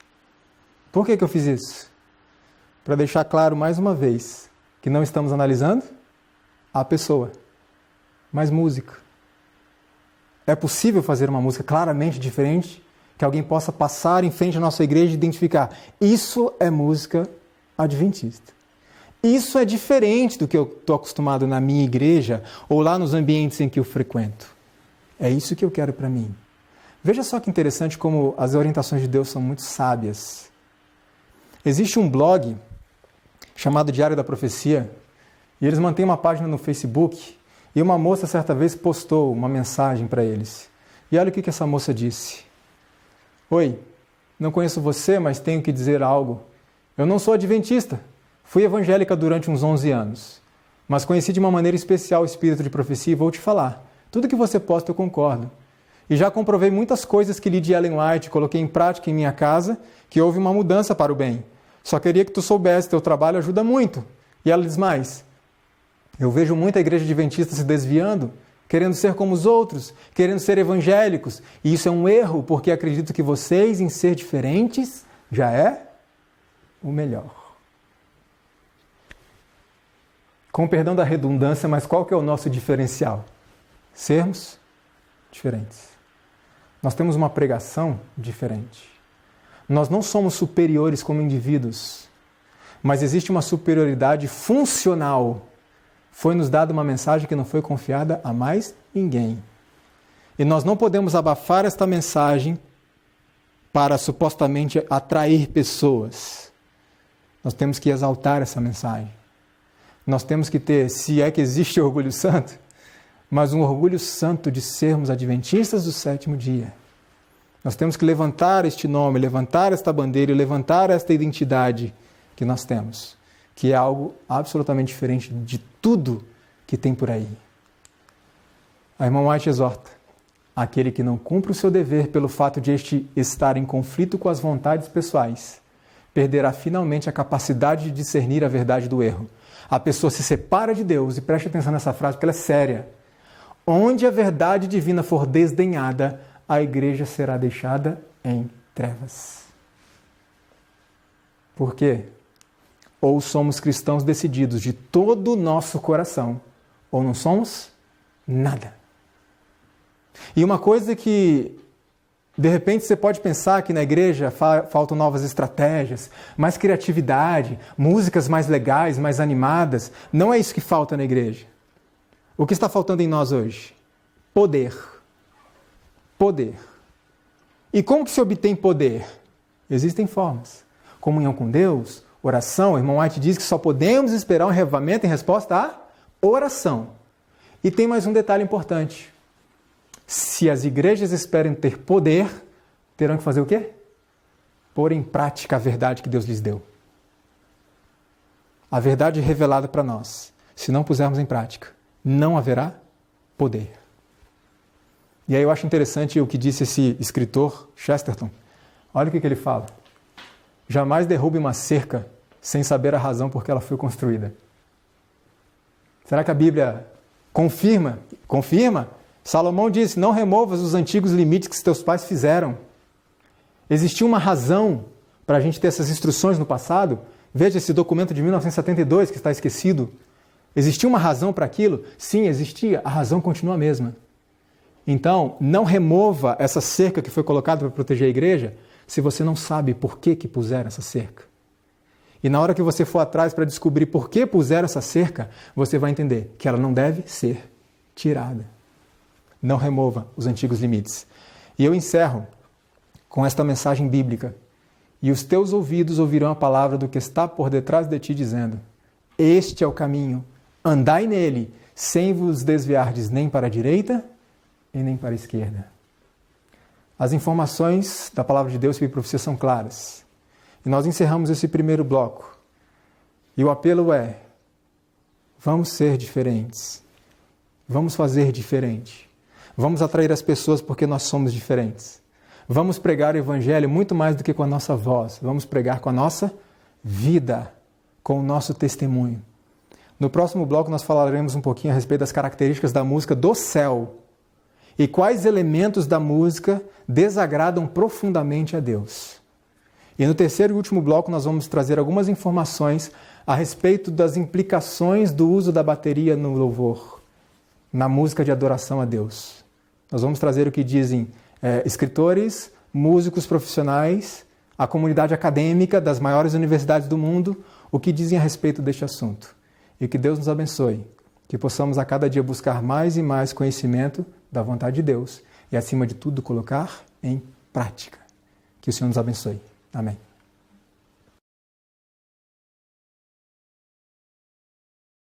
Speaker 1: Por que eu fiz isso? Para deixar claro mais uma vez que não estamos analisando a pessoa, mas música. É possível fazer uma música claramente diferente, que alguém possa passar em frente à nossa igreja e identificar. Isso é música adventista. Isso é diferente do que eu estou acostumado na minha igreja ou lá nos ambientes em que eu frequento. É isso que eu quero para mim. Veja só que interessante como as orientações de Deus são muito sábias. Existe um blog chamado Diário da Profecia e eles mantêm uma página no Facebook e uma moça certa vez postou uma mensagem para eles. E olha o que essa moça disse. Oi, não conheço você, mas tenho que dizer algo. Eu não sou adventista. Fui evangélica durante uns 11 anos, mas conheci de uma maneira especial o espírito de profecia e vou te falar. Tudo que você posta eu concordo. E já comprovei muitas coisas que li de Ellen White, coloquei em prática em minha casa, que houve uma mudança para o bem. Só queria que tu soubesse, teu trabalho ajuda muito. E ela diz mais, eu vejo muita igreja adventista se desviando, querendo ser como os outros, querendo ser evangélicos. E isso é um erro, porque acredito que vocês, em ser diferentes, já é o melhor. Com o perdão da redundância, mas qual que é o nosso diferencial? Sermos diferentes. Nós temos uma pregação diferente. Nós não somos superiores como indivíduos, mas existe uma superioridade funcional. Foi nos dada uma mensagem que não foi confiada a mais ninguém. E nós não podemos abafar esta mensagem para supostamente atrair pessoas. Nós temos que exaltar essa mensagem. Nós temos que ter, se é que existe orgulho santo, mas um orgulho santo de sermos adventistas do sétimo dia. Nós temos que levantar este nome, levantar esta bandeira e levantar esta identidade que nós temos, que é algo absolutamente diferente de tudo que tem por aí. A irmã White exorta, aquele que não cumpre o seu dever pelo fato de este estar em conflito com as vontades pessoais, perderá finalmente a capacidade de discernir a verdade do erro. A pessoa se separa de Deus, e preste atenção nessa frase porque ela é séria. Onde a verdade divina for desdenhada, a igreja será deixada em trevas. Por quê? Ou somos cristãos decididos de todo o nosso coração, ou não somos nada. E uma coisa que, de repente, você pode pensar que na igreja faltam novas estratégias, mais criatividade, músicas mais legais, mais animadas. Não é isso que falta na igreja. O que está faltando em nós hoje? Poder. Poder. E como que se obtém poder? Existem formas. Comunhão com Deus, oração. O irmão White diz que só podemos esperar um avivamento em resposta à oração. E tem mais um detalhe importante. Se as igrejas esperam ter poder, terão que fazer o quê? Pôr em prática a verdade que Deus lhes deu. A verdade revelada para nós. Se não pusermos em prática, não haverá poder. E aí eu acho interessante o que disse esse escritor, Chesterton. Olha o que ele fala. Jamais derrube uma cerca sem saber a razão por que ela foi construída. Será que a Bíblia confirma? Confirma? Salomão disse, não removas os antigos limites que teus pais fizeram. Existiu uma razão para a gente ter essas instruções no passado. Veja esse documento de 1972 que está esquecido. Existia uma razão para aquilo? Sim, existia. A razão continua a mesma. Então, não remova essa cerca que foi colocada para proteger a igreja se você não sabe por que puseram essa cerca. E na hora que você for atrás para descobrir por que puseram essa cerca, você vai entender que ela não deve ser tirada. Não remova os antigos limites. E eu encerro com esta mensagem bíblica. E os teus ouvidos ouvirão a palavra do que está por detrás de ti, dizendo, este é o caminho, andai nele, sem vos desviardes nem para a direita e nem para a esquerda. As informações da palavra de Deus e profecia são claras. E nós encerramos esse primeiro bloco. E o apelo é, vamos ser diferentes. Vamos fazer diferente. Vamos atrair as pessoas porque nós somos diferentes. Vamos pregar o Evangelho muito mais do que com a nossa voz. Vamos pregar com a nossa vida, com o nosso testemunho. No próximo bloco nós falaremos um pouquinho a respeito das características da música do céu e quais elementos da música desagradam profundamente a Deus. E no terceiro e último bloco nós vamos trazer algumas informações a respeito das implicações do uso da bateria no louvor, na música de adoração a Deus. Nós vamos trazer o que dizem escritores, músicos profissionais, a comunidade acadêmica das maiores universidades do mundo, o que dizem a respeito deste assunto. E que Deus nos abençoe, que possamos a cada dia buscar mais e mais conhecimento da vontade de Deus e, acima de tudo, colocar em prática. Que o Senhor nos abençoe. Amém.